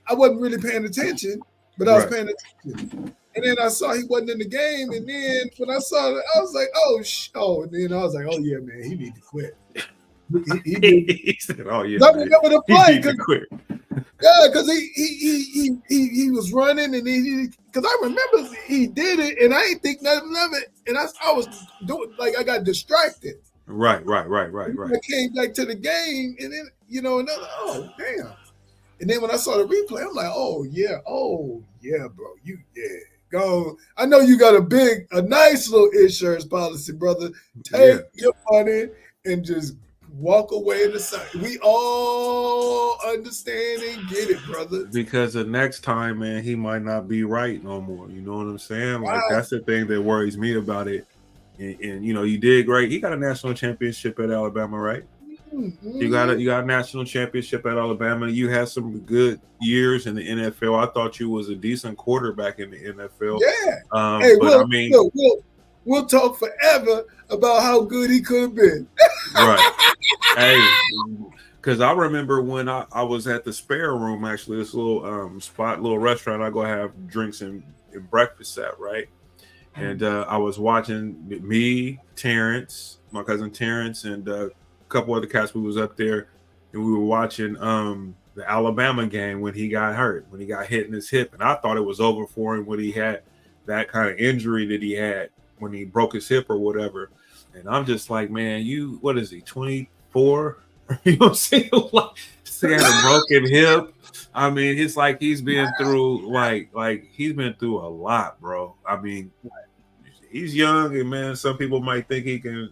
I wasn't really paying attention, but I was paying attention. And then I saw he wasn't in the game. And then when I saw it, I was like, oh, and then I was like, oh yeah, man, he need to quit. He said, "Oh yeah, man. Never to play to quit." Yeah, because he was running and because I remember he did it and I ain't think nothing of it and I was doing like I got distracted. Right. I came back to the game and then oh damn. And then when I saw the replay, I'm like, oh yeah, bro, go. I know you got a nice little insurance policy, brother. Take your money and just walk away in the sun. We all understand and get it, brother. Because the next time, man, he might not be right no more. You know what I'm saying? Like that's the thing that worries me about it. And you know, you did great. He got a national championship at Alabama, right? Mm-hmm. You got a national championship at Alabama. You had some good years in the NFL. I thought you was a decent quarterback in the NFL. Yeah. We'll talk forever about how good he could have been. Right. Hey, because I remember when I was at the Spare Room, actually, this little restaurant I go have drinks and breakfast at, right? And I was watching me, Terrence, my cousin Terrence, and a couple other cats. We was up there, and we were watching the Alabama game when he got hurt, when he got hit in his hip, and I thought it was over for him when he had that kind of injury that he had when he broke his hip or whatever. And I'm just like, man, what is he, 24? You know what I'm saying? Like, he had a broken hip. I mean, it's like he's been through he's been through a lot, bro. I mean, he's young, and man, some people might think he can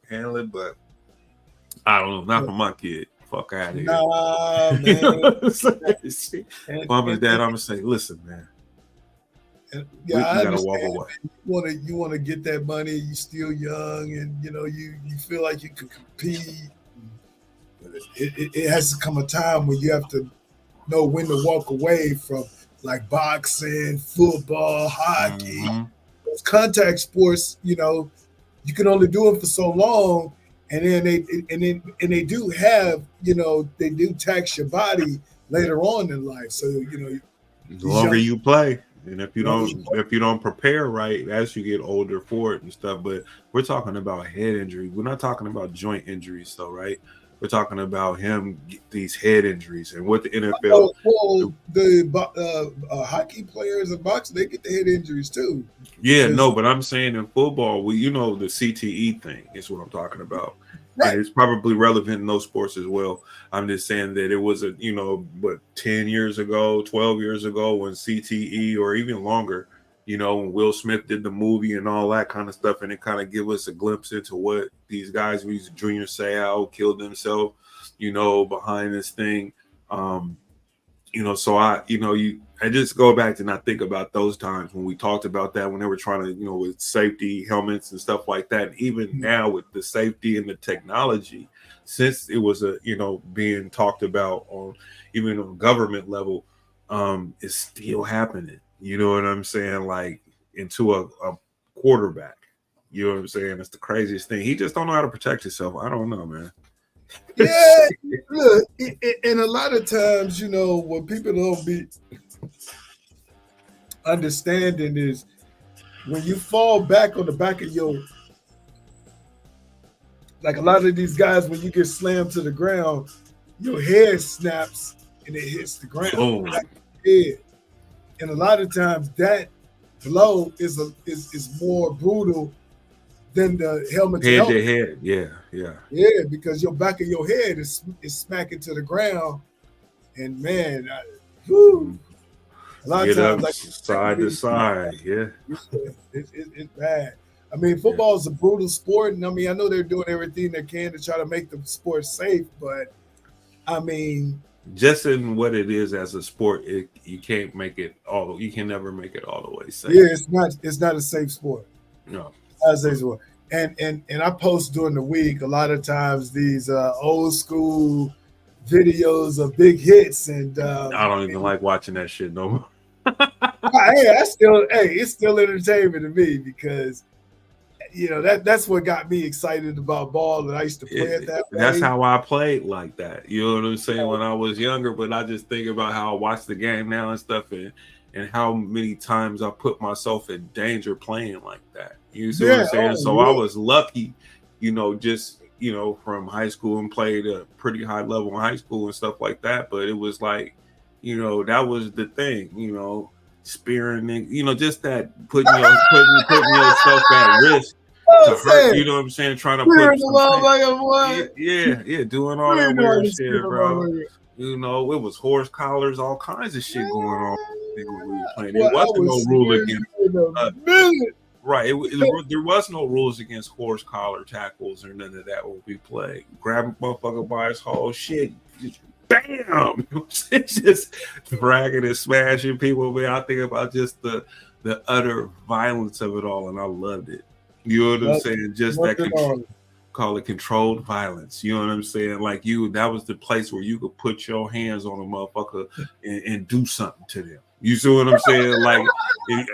handle it, but I don't know, not for my kid. Fuck out of here. Nah, man. Mom and dad, I'm gonna say, listen, man. Yeah, I gotta walk away. You want to get that money. You still young, and you feel like you can compete. But it has to come a time when you have to know when to walk away from, like boxing, football, hockey, those contact sports. You can only do them for so long, and then they do have they do tax your body later on in life. So the longer you play. And if you don't prepare right as you get older for it and stuff, but we're talking about head injury. We're not talking about joint injuries, though, right? We're talking about him these head injuries and what the NFL. The hockey players and boxers, they get the head injuries too. Yeah, no, but I'm saying in football, the CTE thing is what I'm talking about. And Right. it's probably relevant in those sports as well. I'm just saying that it was 10 years ago, 12 years ago when CTE or even longer, when Will Smith did the movie and all that kind of stuff, and it kind of give us a glimpse into what these guys, these Junior Seau killed themselves, behind this thing. Um, so I just go back and I think about those times when we talked about that, when they were trying to, with safety helmets and stuff like that. And even now with the safety and the technology, since it was being talked about on even on government level, it's still happening. You know what I'm saying? Like into a quarterback. You know what I'm saying? It's the craziest thing. He just don't know how to protect himself. I don't know, man. Yeah, look, and a lot of times, what people don't be understanding is when you fall back on the back of like a lot of these guys, when you get slammed to the ground, your head snaps and it hits the ground. Oh. Like head. And a lot of times that blow is more brutal than the helmet to Head helmet. to head. Yeah. Yeah, because your back of your head is smacking to the ground. And man, a lot Get of times, up like side to side. Yeah. it's bad. I mean, football is a brutal sport, and I mean, I know they're doing everything they can to try to make the sport safe, but I mean, just in what it is as a sport, you can't make it all. You can never make it all the way safe. Yeah, it's not a safe sport. No, a safe sport. And I post during the week a lot of times these old school videos of big hits, and I don't even like watching that shit no more. It's still entertainment to me because that's what got me excited about ball, and I used to play it that way. That's how I played like that. You know what I'm saying? When I was younger, but I just think about how I watch the game now and stuff, and how many times I put myself in danger playing like that. You see what I'm saying? So I was lucky, just from high school and played a pretty high level in high school and stuff like that. But it was like, that was the thing, spearing and just that putting yourself at risk to hurt, you know what I'm saying? Trying to put doing all that weird shit, bro. It was horse collars, all kinds of shit going on when we were playing. There wasn't no rule against right. There was no rules against horse collar tackles or none of that when we played. Grab a motherfucker by his whole shit, just bam! It's just dragging and smashing people. Man, I think about just the utter violence of it all, and I loved it. You know what I'm saying? Just that call it controlled violence. You know what I'm saying? Like that was the place where you could put your hands on a motherfucker and do something to them. You see what I'm saying? Like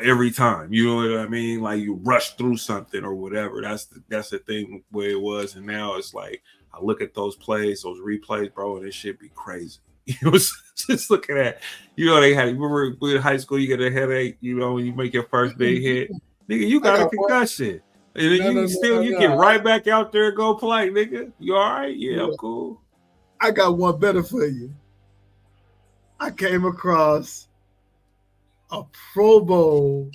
every time, you know what I mean? Like you rush through something or whatever. That's the thing where it was, and now it's like I look at those plays, those replays, bro, and this shit be crazy. Just looking at, they had. Remember in high school, you get a headache. When you make your first big hit, nigga, you got a concussion. And then you get right back out there and go play, nigga. You all right? Yeah, I'm cool. I got one better for you. I came across a Pro Bowl.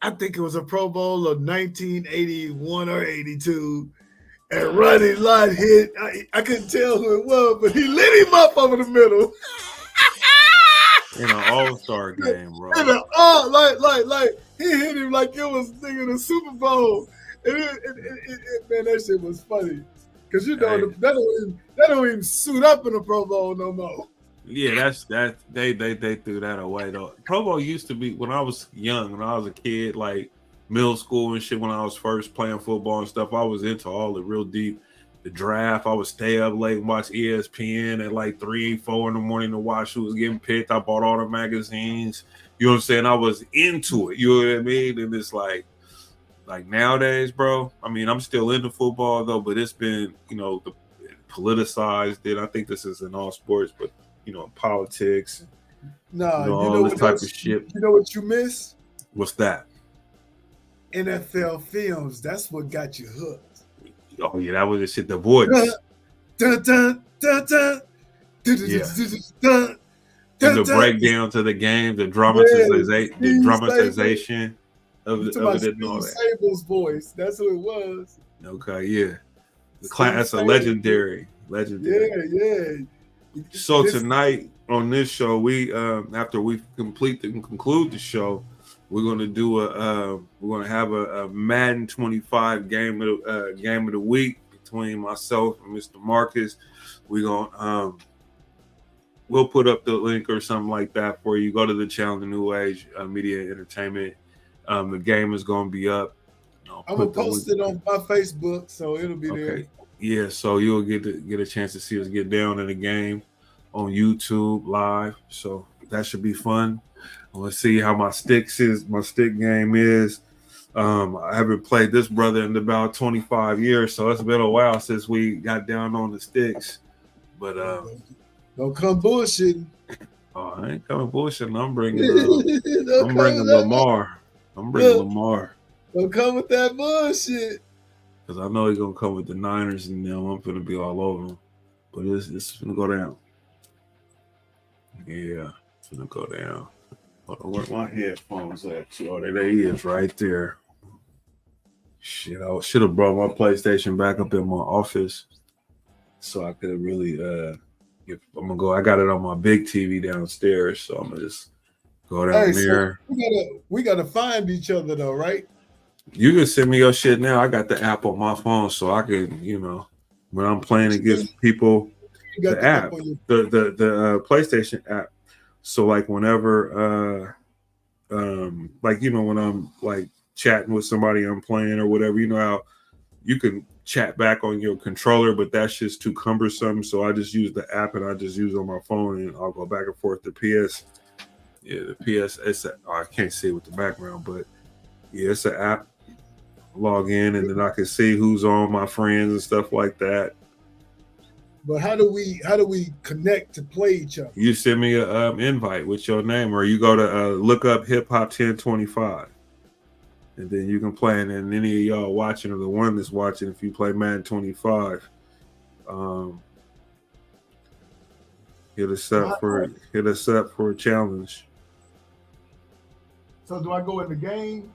I think it was a Pro Bowl of 1981 or 82. And Ronnie Lott hit. I couldn't tell who it was, but he lit him up over the middle. In an all-star game, bro. Like he hit him like it was thinking the Super Bowl. And man, that shit was funny. Because that don't even suit up in a Pro Bowl no more. Yeah, they threw that away though. Pro Bowl used to be when I was young, when I was a kid, like middle school and shit, when I was first playing football and stuff, I was into all the real deep. The draft, I would stay up late and watch ESPN at like 3, 4 in the morning to watch who was getting picked. I bought all the magazines. You know what I'm saying? I was into it. You know what I mean? And it's like nowadays, bro. I mean, I'm still into football though, but it's been, the politicized. I think this is in all sports, but politics. All this type of shit. You know what you miss? What's that? NFL films. That's what got you hooked. Oh yeah, that was the shit. The voice. Dun, dun, dun, dun, dun, Yeah. dun. and the breakdown to the game, the Steve dramatization of You it talking about and all Steve that. Sable's voice? That's who it was. Okay, yeah. Steve That's a Sable. legendary. Yeah. So tonight on this show, we after we conclude the show, we're gonna do we're gonna have a Madden 25 game of the week between myself and Mr. Mawkus. We're gonna we'll put up the link or something like that for you. Go to the channel, the New Age Media Entertainment. The game is gonna be up. I'm gonna post it on my Facebook, so it'll be there. Yeah, so you'll get a chance to see us get down in the game on YouTube live. So that should be fun. Let's see how my stick game is. I haven't played this brother in about 25 years, so it's been a while since we got down on the sticks. But don't come bullshitting. Oh, I ain't coming bullshitting. I'm bringing Lamar. Lamar. Don't come with that bullshit. Because I know he's going to come with the Niners, and then I'm going to be all over him. But it's going to go down. Yeah, it's going to go down. Hold on, where my headphones at? Oh, there he is right there. Shit, I should have brought my PlayStation back up in my office so I could really I'm going to go. I got it on my big TV downstairs, so I'm going to just go down there. So we gotta find each other, though, right? You can send me your shit now. I got the app on my phone, so I can, when I'm playing against people, the app, the PlayStation app. So like whenever, when I'm like chatting with somebody I'm playing or whatever, you know how you can chat back on your controller, but that's just too cumbersome. So I just use the app and I just use it on my phone, and I'll go back and forth to PS. Yeah, the PS. I can't see it with the background, but yeah, it's an app. Log in and then I can see who's on my friends and stuff like that. But how do we connect to play each other? You send me an invite with your name, or you go to look up Hip Hop 1025, and then you can play. And then any of y'all watching or the one that's watching, if you play Madden 25, hit us up for a challenge. So do I go in the game?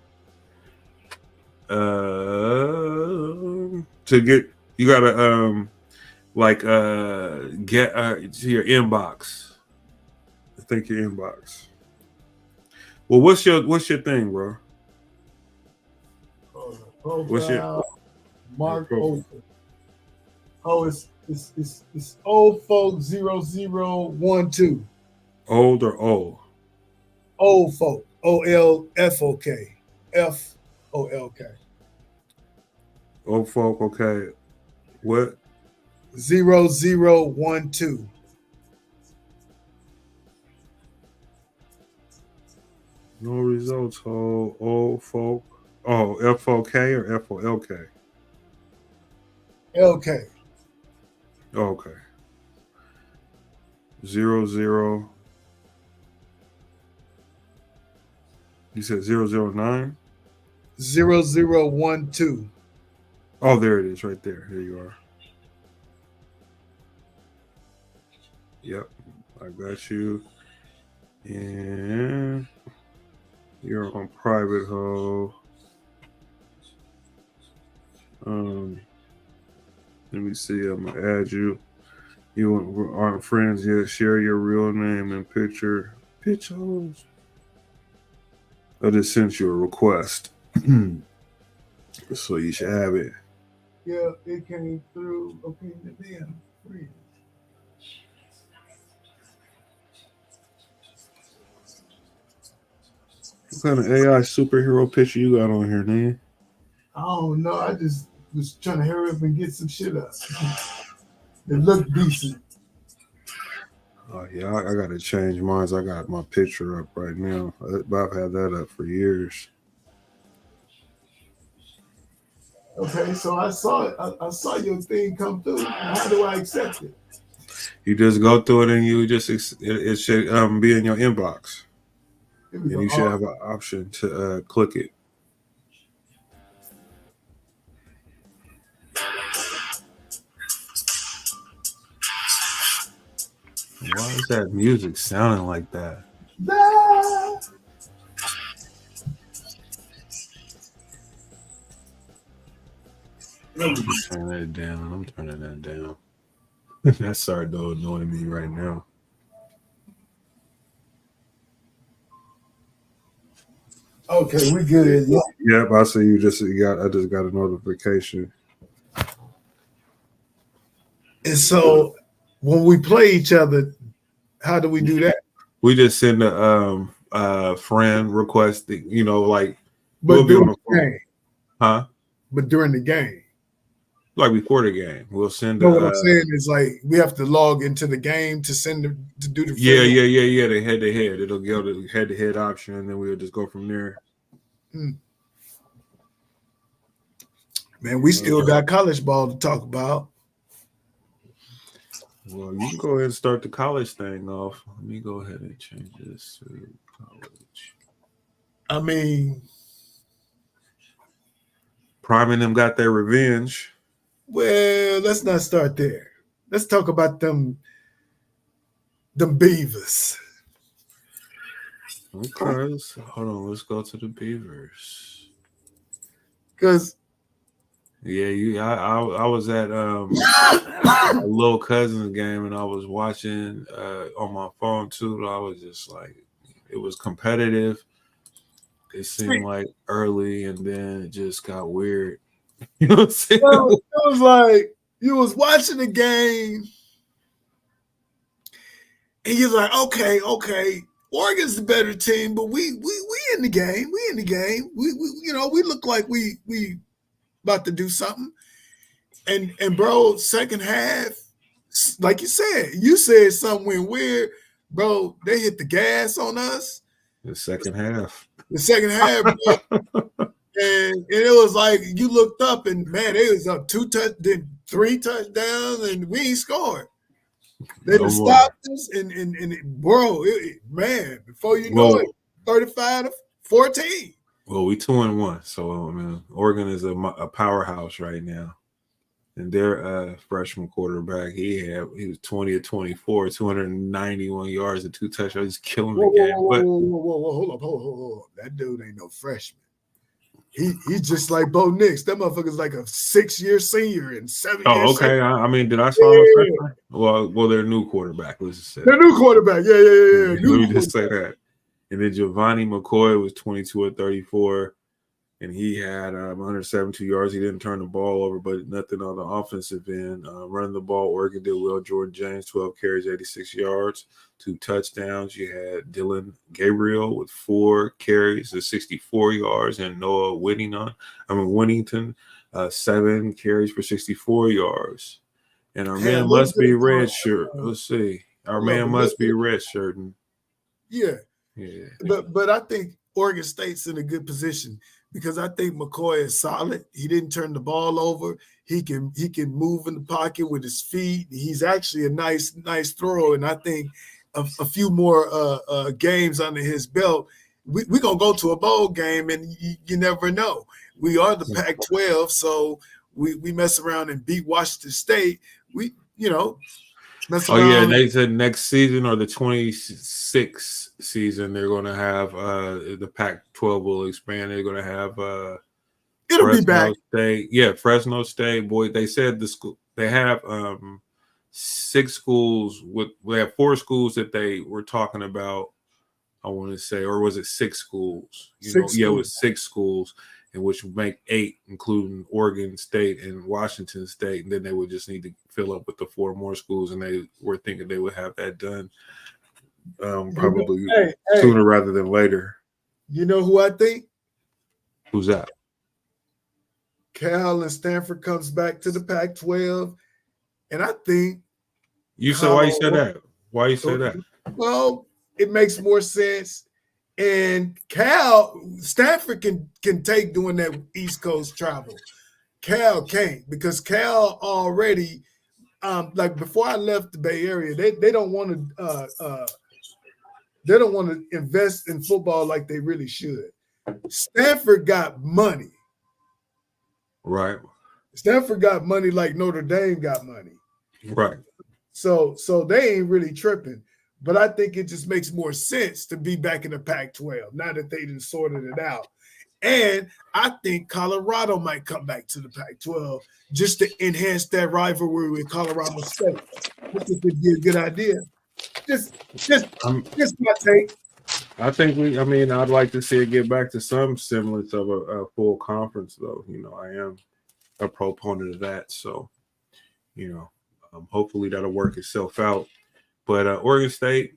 To get, you gotta get to your inbox. I think your inbox. Well, what's your thing, bro? What's your Mark Open? Oh, it's old folk 0012. Old or old? Old folk. OLFOK. FOLK. Old folk, okay. What? 0012. No results. Old folk. Oh, FOK or FOLK? LK. Okay. 00. You said 009? 0012. Oh, there it is, right there. Here you are. Yep, I got you. And you're on private hold. Let me see. I'm gonna add you. You aren't friends yet. Share your real name and picture. Pictures. I just sent you a request. So you should have it. Yeah, it came through. Okay, then free. What kind of AI superhero picture you got on here, man? I don't know. I just was trying to hurry up and get some shit up. It looked decent. Oh yeah, I gotta change mine. I got my picture up right now. I've had that up for years. Okay, so I saw it. I saw your thing come through. How do I accept it? You just go through it and you just it should be in your inbox, and you should have an option to click it. Why is that music sounding like that? Turn that down. I'm turning that down. That started annoying me right now. Okay, we good. Yeah. Yep, I see you just got. I just got a notification. And so when we play each other, how do we do that? We just send a friend request. Like But we'll be on during the the phone, game. huh? But during the game. Like before the game, we'll send No, what I'm saying is like we have to log into the game to to do the yeah. friend. The head to head. It'll go to the head to head option, and then we'll just go from there. Man, we still got college ball to talk about. Well, you can go ahead and start the college thing off. Let me go ahead and change this to college. I mean, Prime and them got their revenge. well, let's not start there. Let's talk about them Beavers. Okay, hold on. Let's go to the Beavers. Because I was at a little cousin's game and I was watching on my phone too. I was just like, it was competitive. It seemed like early, and then it just got weird. You know what I'm saying? it was like you was watching the game, and you're like, okay, Oregon's the better team, but we in the game. We in the game. We we look like we about to do something. And bro, second half, like you said something went weird, bro. They hit the gas on us. The second half. The second half, bro. And it was like you looked up and man, they was up 3 touchdowns, and we ain't scored. They just stopped us, and bro, man, before you know it, 35-14. Well, we 2-1, so I mean, Oregon is a powerhouse right now. And their freshman quarterback, he was 20 of 24, 291 yards and 2 touchdowns. He's killing the game. Whoa, hold up. That dude ain't no freshman. He's just like Bo Nix. That motherfucker's like a 6-year senior and 7 years. Oh, okay. I mean, did I saw him freshman? Well, their new quarterback. Let's just say their new quarterback. Yeah. Let me just say that. And then Giovanni McCoy was 22 of 34, and he had 172 yards. He didn't turn the ball over, but nothing on the offensive end. Running the ball, Oregon did well. Jordan James, 12 carries, 86 yards, 2 touchdowns. You had Dylan Gabriel with 4 carries, 64 yards, and Noah Whittington, 7 carries for 64 yards. And our man must be redshirt. Let's see. Our man must be redshirting. Yeah. But I think Oregon State's in a good position because I think McCoy is solid. He didn't turn the ball over. He can move in the pocket with his feet. He's actually a nice thrower, and I think a few more games under his belt, we're gonna go to a bowl game, and you never know. We are the Pac-12, so we mess around and beat Washington State. We mess around. Oh yeah, and they said next season or the 26th season they're going to have the Pac-12 will expand. They're going to have it'll Fresno be back. State. Yeah, Fresno State. Boy, they said the school they have 6 schools we have 4 schools that they were talking about. I want to say, or was it 6 schools? It was 6 schools, and which would make 8, including Oregon State and Washington State. And then they would just need to fill up with the 4 more schools, and they were thinking they would have that done probably sooner rather than later. You know who I think? Who's that? Cal and Stanford comes back to the Pac-12, and I think you said why you said that? Why you say that? Well, it makes more sense. And Stanford can take doing that East Coast travel. Cal can't because Cal already, like before I left the Bay Area, they don't want to invest in football like they really should. Stanford got money. Right. Stanford got money like Notre Dame got money. Right. So they ain't really tripping. But I think it just makes more sense to be back in the Pac-12 now that they done sorted it out. And I think Colorado might come back to the Pac-12 just to enhance that rivalry with Colorado State. I think it'd be a good idea. Just my take. I think I'd like to see it get back to some semblance of a full conference, though. I am a proponent of that. So, hopefully that'll work itself out. But Oregon State,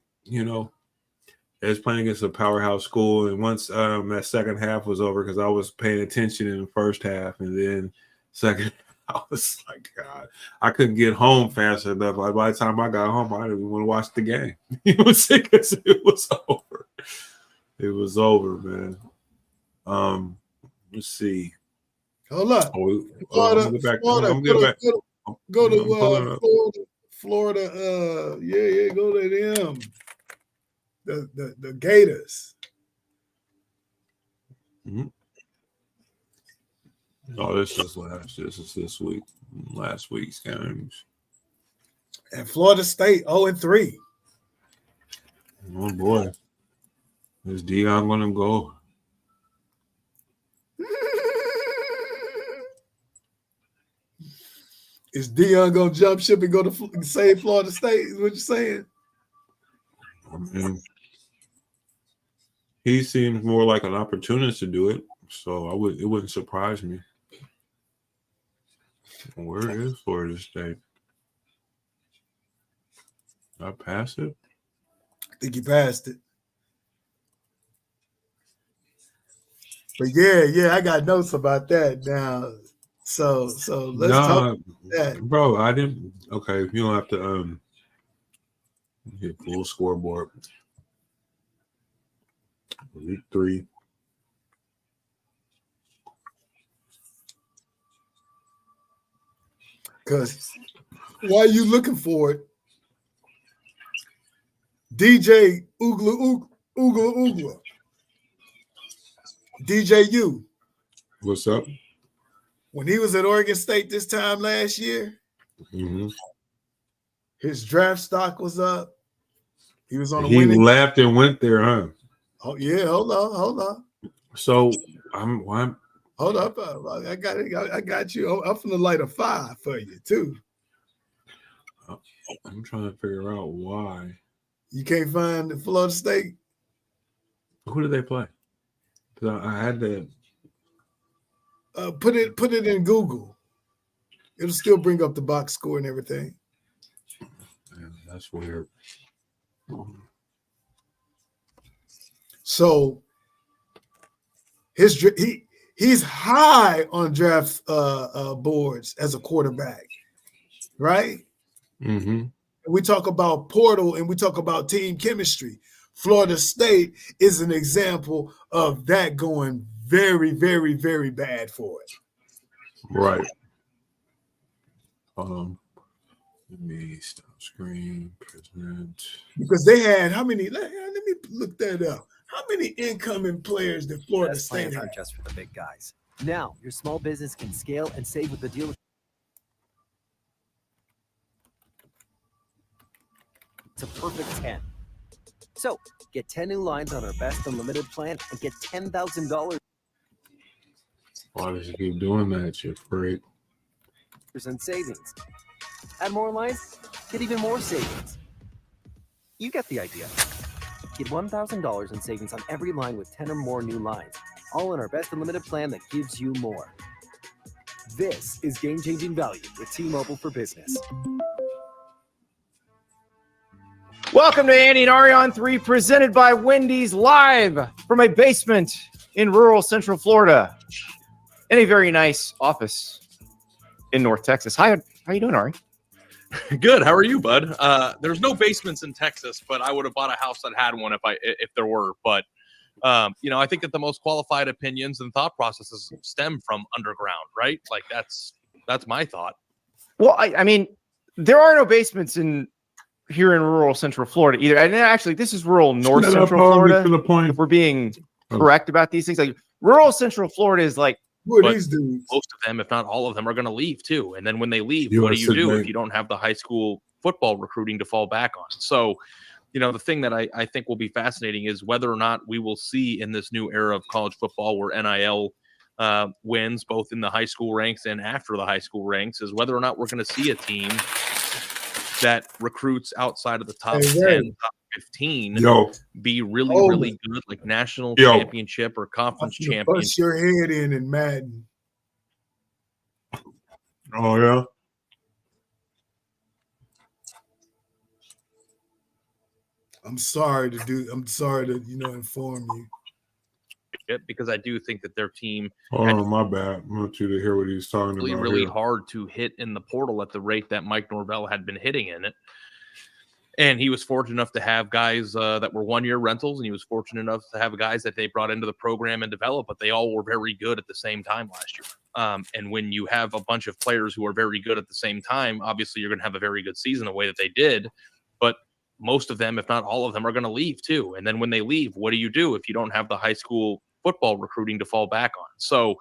is playing against a powerhouse school. And once that second half was over, because I was paying attention in the first half, and then second, I was like, God, I couldn't get home fast enough. Like, by the time I got home, I didn't even want to watch the game. Because it was over. It was over, man. Let's see. Hold up. Go to Florida. Go to them. The Gators. Mm-hmm. Oh, this is this week. Last week's games. And Florida State 0-3. Oh boy. Is Dion gonna go? Is Dion gonna jump ship and go to save Florida State? Is what you're saying? I mean, he seems more like an opportunist to do it, so it wouldn't surprise me. Where is Florida State? Did I pass it? I think you passed it. But yeah, I got notes about that now. So let's talk about that. Bro, I didn't. Okay, you don't have to hit full scoreboard. Week 3. Because while you looking for it, DJ Oogla, DJU. What's up? When he was at Oregon State this time last year, his draft stock was up. He was on a winning. He left and went there, huh? Oh yeah, hold on. So I'm hold up. I got it. I got you. I'm from the light of 5 for you too. I'm trying to figure out why. You can't find the Florida State. Who did they play? Because I had to put it in Google. It'll still bring up the box score and everything. Man, that's weird. So he's high on draft boards as a quarterback, right? Mm-hmm. We talk about portal and we talk about team chemistry. Florida State is an example of that going very, very, very bad for it. Right. Let me stop screen, present. Because they had how many? Let me look that up. How many incoming players did Florida State have? Aren't just for the big guys. Now your small business can scale and save with the deal. It's a perfect 10. So get 10 new lines on our best unlimited plan and get $10,000 Why does you keep doing that, you freak? in savings. Add more lines, get even more savings. You get the idea. Get $1,000 in savings on every line with 10 or more new lines, all in our best unlimited plan that gives you more. This is game-changing value with T-Mobile for Business. Welcome to Andy and Ari on 3, presented by Wendy's, live from a basement in rural Central Florida, in a very nice office in North Texas. Hi, how you doing, Ari? Good. How are you, bud? There's no basements in Texas, but I would have bought a house that had one if there were. But I think that the most qualified opinions and thought processes stem from underground, right? Like that's my thought. Well, I mean, there are no basements here in rural Central Florida either. And actually, this is rural North Central Florida. To the point. If we're being correct about these things, like rural Central Florida is like. Who are these dudes? Most of them, if not all of them, are going to leave too. And then when they leave, You what are do you do Sydney. if you don't have the high school football recruiting to fall back on. So, the thing that I think will be fascinating is whether or not we will see in this new era of college football where NIL wins both in the high school ranks and after the high school ranks, is whether or not we're going to see a team that recruits outside of the top 10, top 15 be really good, like national championship or conference championship. Bust your head in Madden. Oh, yeah. I'm sorry to inform you. Because I do think that their team. Oh, my bad. I want you to hear what he's talking about. Really hard to hit in the portal at the rate that Mike Norvell had been hitting in it. And he was fortunate enough to have guys that were 1-year rentals, and he was fortunate enough to have guys that they brought into the program and developed, but they all were very good at the same time last year. And when you have a bunch of players who are very good at the same time, obviously you're going to have a very good season the way that they did. But most of them, if not all of them, are going to leave too. And then when they leave, what do you do if you don't have the high school football recruiting to fall back on? So,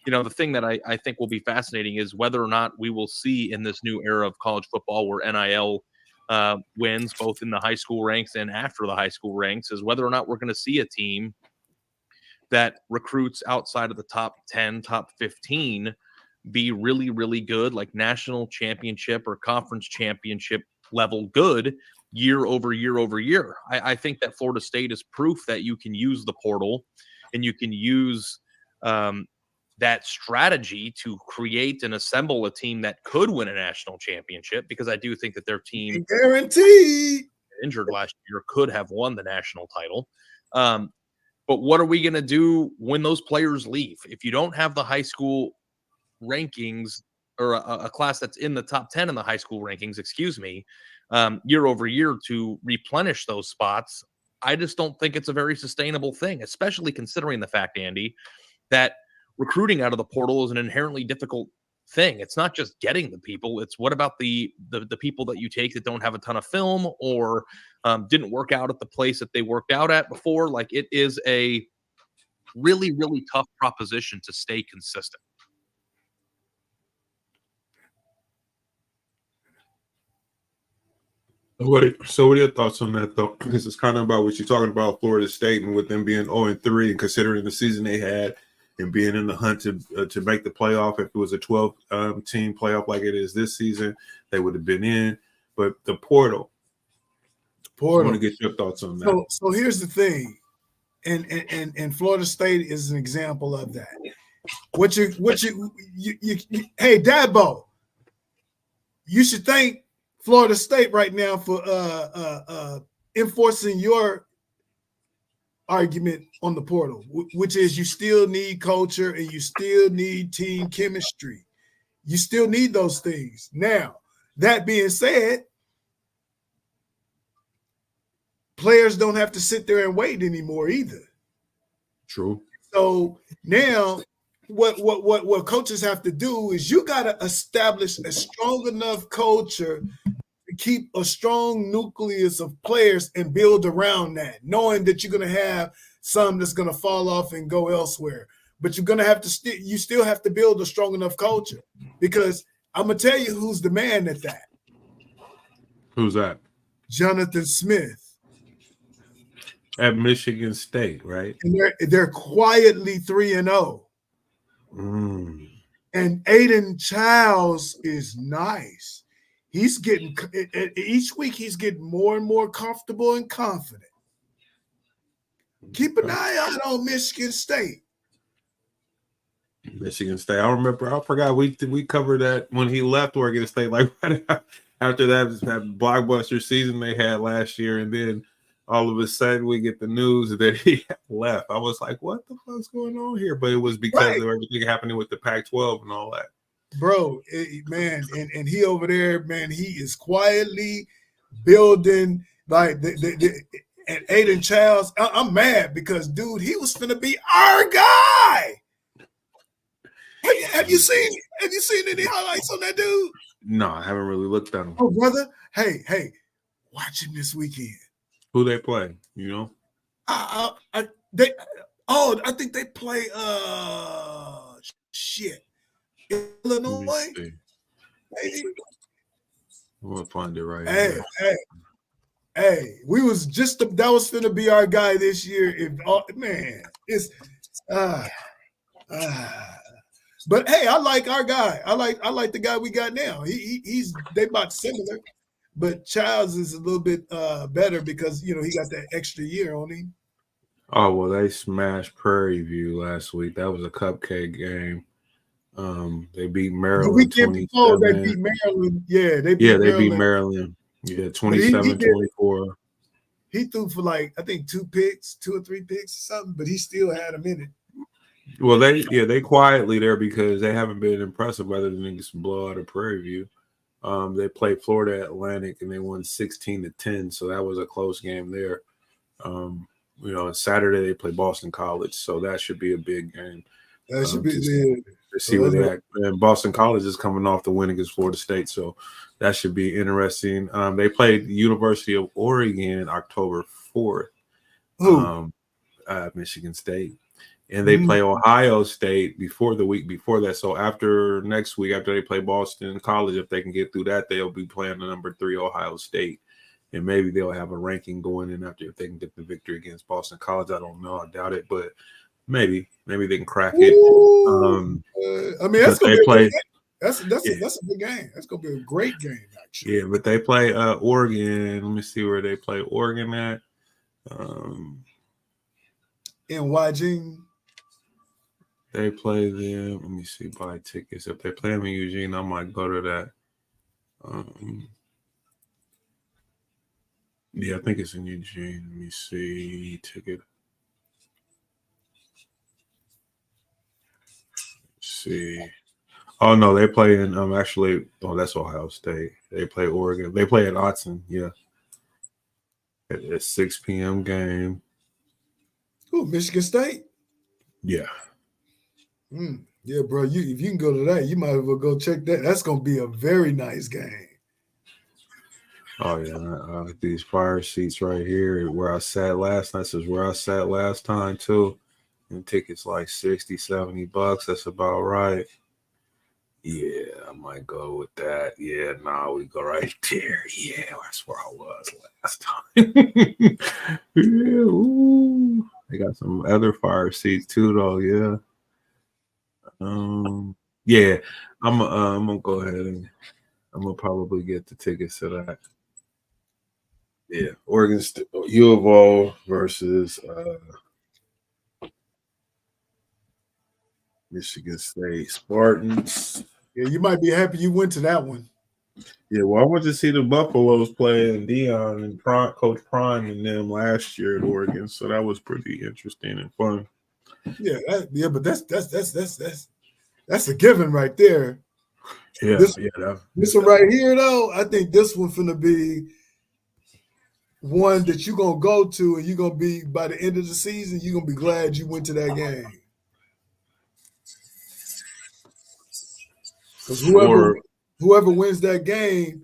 the thing that I think will be fascinating is whether or not we will see in this new era of college football where NIL wins both in the high school ranks and after the high school ranks, is whether or not we're going to see a team that recruits outside of the top 10, top 15 be really good, like national championship or conference championship level good year over year over year. I think that Florida State is proof that you can use the portal and you can use that strategy to create and assemble a team that could win a national championship, because I do think that their team, guaranteed, injured last year, could have won the national title. But what are we going to do when those players leave? If you don't have the high school rankings or a class that's in the top 10 in the high school rankings, year over year to replenish those spots, I just don't think it's a very sustainable thing, especially considering the fact, Andy, that recruiting out of the portal is an inherently difficult thing. It's not just getting the people. It's what about the people that you take that don't have a ton of film or didn't work out at the place that they worked out at before. Like, it is a really, really tough proposition to stay consistent. So what are your thoughts on that, though? This is kind of about what you're talking about, Florida State, and with them being 0-3 and considering the season they had and being in the hunt to make the playoff. If it was a 12-team playoff like it is this season, they would have been in. But the portal. I want to get your thoughts on that. So here's the thing, and Florida State is an example of that. Hey, Dabo, you should thank Florida State right now for enforcing your argument on the portal, which is you still need culture and you still need team chemistry. You still need those things. Now, that being said, players don't have to sit there and wait anymore either. True. So now what coaches have to do is you got to establish a strong enough culture to keep a strong nucleus of players and build around that, knowing that you're going to have some that's going to fall off and go elsewhere. But you're going to have to you still have to build a strong enough culture, because I'm going to tell you who's the man at that. Who's that? Jonathan Smith. At Michigan State, right? And they're quietly 3-0. Mm. And Aiden Childs is nice. He's getting each week he's getting more and more comfortable and confident. Keep an eye out on Michigan State. Michigan State. I forgot we covered that when he left Oregon State, like right after that blockbuster season they had last year, and then all of a sudden we get the news that he left. I was like, what the fuck's going on here? But it was because of everything happening with the Pac-12 and all that. Bro, man, and he over there, man, he is quietly building like and Aiden Childs. I'm mad because, dude, he was finna be our guy. Have you seen any highlights on that dude? No, I haven't really looked at him. Oh, brother, hey, watch him this weekend. Who they play, you know? I think they play Illinois. Maybe. I'm gonna find it right Hey, here. hey, we was just that was gonna be our guy this year. If man, it's but hey, I like our guy. I like the guy we got now. He's they about similar, but Childs is a little bit better because he got that extra year on him. Oh well, they smashed Prairie View last week. That was a cupcake game. They beat The Maryland weekend before they 27. beat Maryland. Yeah, they Yeah, beat they beat Maryland. Maryland. Yeah, But he did 27-24. he threw for like I think 2 or 3 picks or something, but he still had a minute. Well, they quietly there because they haven't been impressive other than just blow out of Prairie View. They played Florida Atlantic and they won 16-10, so that was a close game there. Saturday they play Boston College, so that should be a big game. That should be to see where they at. And Boston College is coming off the win against Florida State, so that should be interesting. They played University of Oregon October 4th. Michigan State. And they play Ohio State the week before that. So after next week, after they play Boston College, if they can get through that, they'll be playing the number 3 Ohio State. And maybe they'll have a ranking going in after if they can get the victory against Boston College. I don't know. I doubt it, but maybe they can crack it. I mean, that's gonna play. That's a big game. That's gonna be a great game, actually. Yeah, but they play Oregon. Let me see where they play Oregon at. In Wajing. They play them. Let me see. Buy tickets. If they play them in Eugene, I might go to that. Yeah, I think it's in Eugene. Let me see. Ticket. Let's see. Oh no, they play in actually. Oh, that's Ohio State. They play Oregon. They play at Autzen. Yeah, at 6 p.m. game. Oh, Michigan State. Yeah. Yeah, bro. If you can go to that, you might as well go check that. That's gonna be a very nice game. Oh yeah, these fire seats right here where I sat last night. This is where I sat last time too. And tickets like $60-$70. That's about right. Yeah, I might go with that. Yeah, we go right there. Yeah, that's where I was last time. Yeah, ooh. They got some other fire seats too, though. Yeah. Yeah, I'm gonna go ahead and I'm gonna probably get the tickets to that. Yeah, Oregon U of O versus Michigan State Spartans. Yeah, you might be happy you went to that one. Yeah, well, I went to see the Buffaloes play Dion and Coach Prime and them last year at Oregon, so that was pretty interesting and fun. Yeah, but that's a given right there. Yeah, this one right here, though, I think this one's gonna be one that you're gonna go to, and you're gonna be by the end of the season, you're gonna be glad you went to that game. Because whoever wins that game.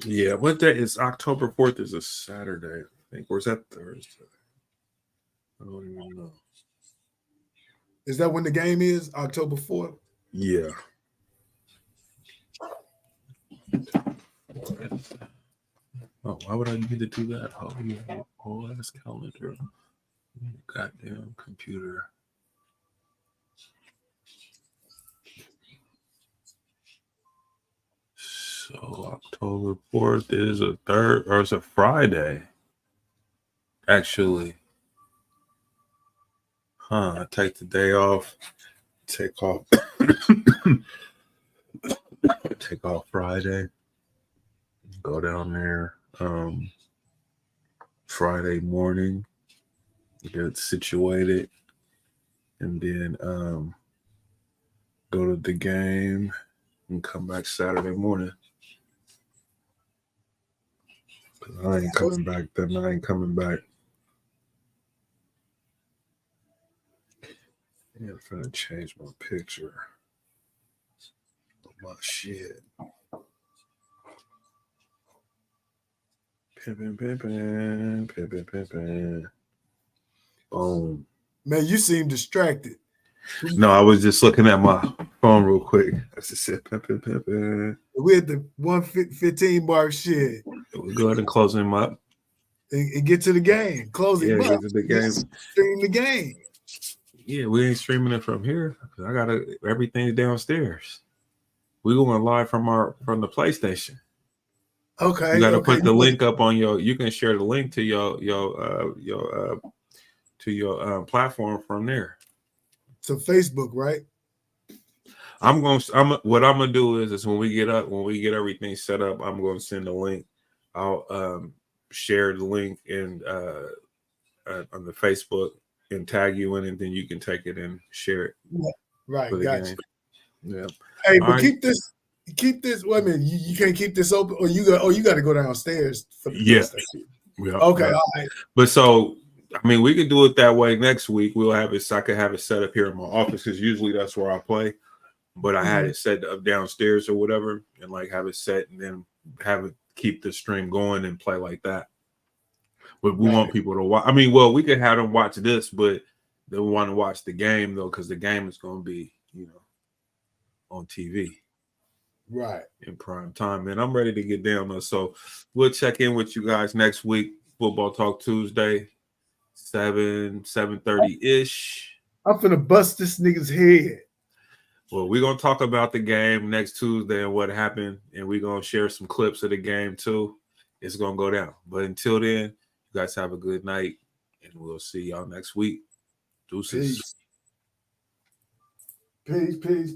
Yeah, what day is October 4th is a Saturday, I think. Or is that Thursday? I don't even know. Is that when the game is? October 4th? Yeah. Oh, why would I need to do that? Oh, yeah. Oh, that's calendar. Goddamn computer. So October 4th is it's a Friday. Actually. I take the day off. Take off Friday. Go down there Friday morning. Get situated. And then go to the game and come back Saturday morning. I ain't coming back then. I ain't coming back. Yeah, I'm trying to change my picture of my shit. Pimpin'. Boom. Man, you seem distracted. No, I was just looking at my phone real quick. I just said, pimpin'. We at the 1:15 mark. Shit, We'll go ahead and close him up. and get to the game. Close him Yeah, up. get to the game. Stream the game. Yeah, we ain't streaming it from here. I gotta everything's downstairs. We going live from the PlayStation. Okay. You gotta okay. put the link up on your. You can share the link to your platform from there. So Facebook, right? What I'm gonna do is when we get everything set up, I'm gonna send the link. I'll share the link and on the Facebook and tag you in, and then you can take it and share it. Yeah. Right, for the gotcha. game. Yeah. Hey, All but right. keep this. Wait a minute, you can't keep this open, or you got to go downstairs for the Yeah. PlayStation. Yeah. Okay, Yeah. all right. But so, I mean, we could do it that way next week. We'll have it. So I could have it set up here in my office because usually that's where I play. But I had it set up downstairs or whatever, and like have it set, and then have it keep the stream going and play like that. But we want people to watch. I mean, well, we could have them watch this, but they want to watch the game though, because the game is going to be, on TV. Right. In prime time, man. I'm ready to get down though. So we'll check in with you guys next week. Football Talk Tuesday, 7:30-ish. I'm finna bust this nigga's head. Well, we're gonna talk about the game next Tuesday and what happened, and we're gonna share some clips of the game too. It's gonna go down. But until then, you guys have a good night, and we'll see y'all next week. Deuces. Peace. Peace.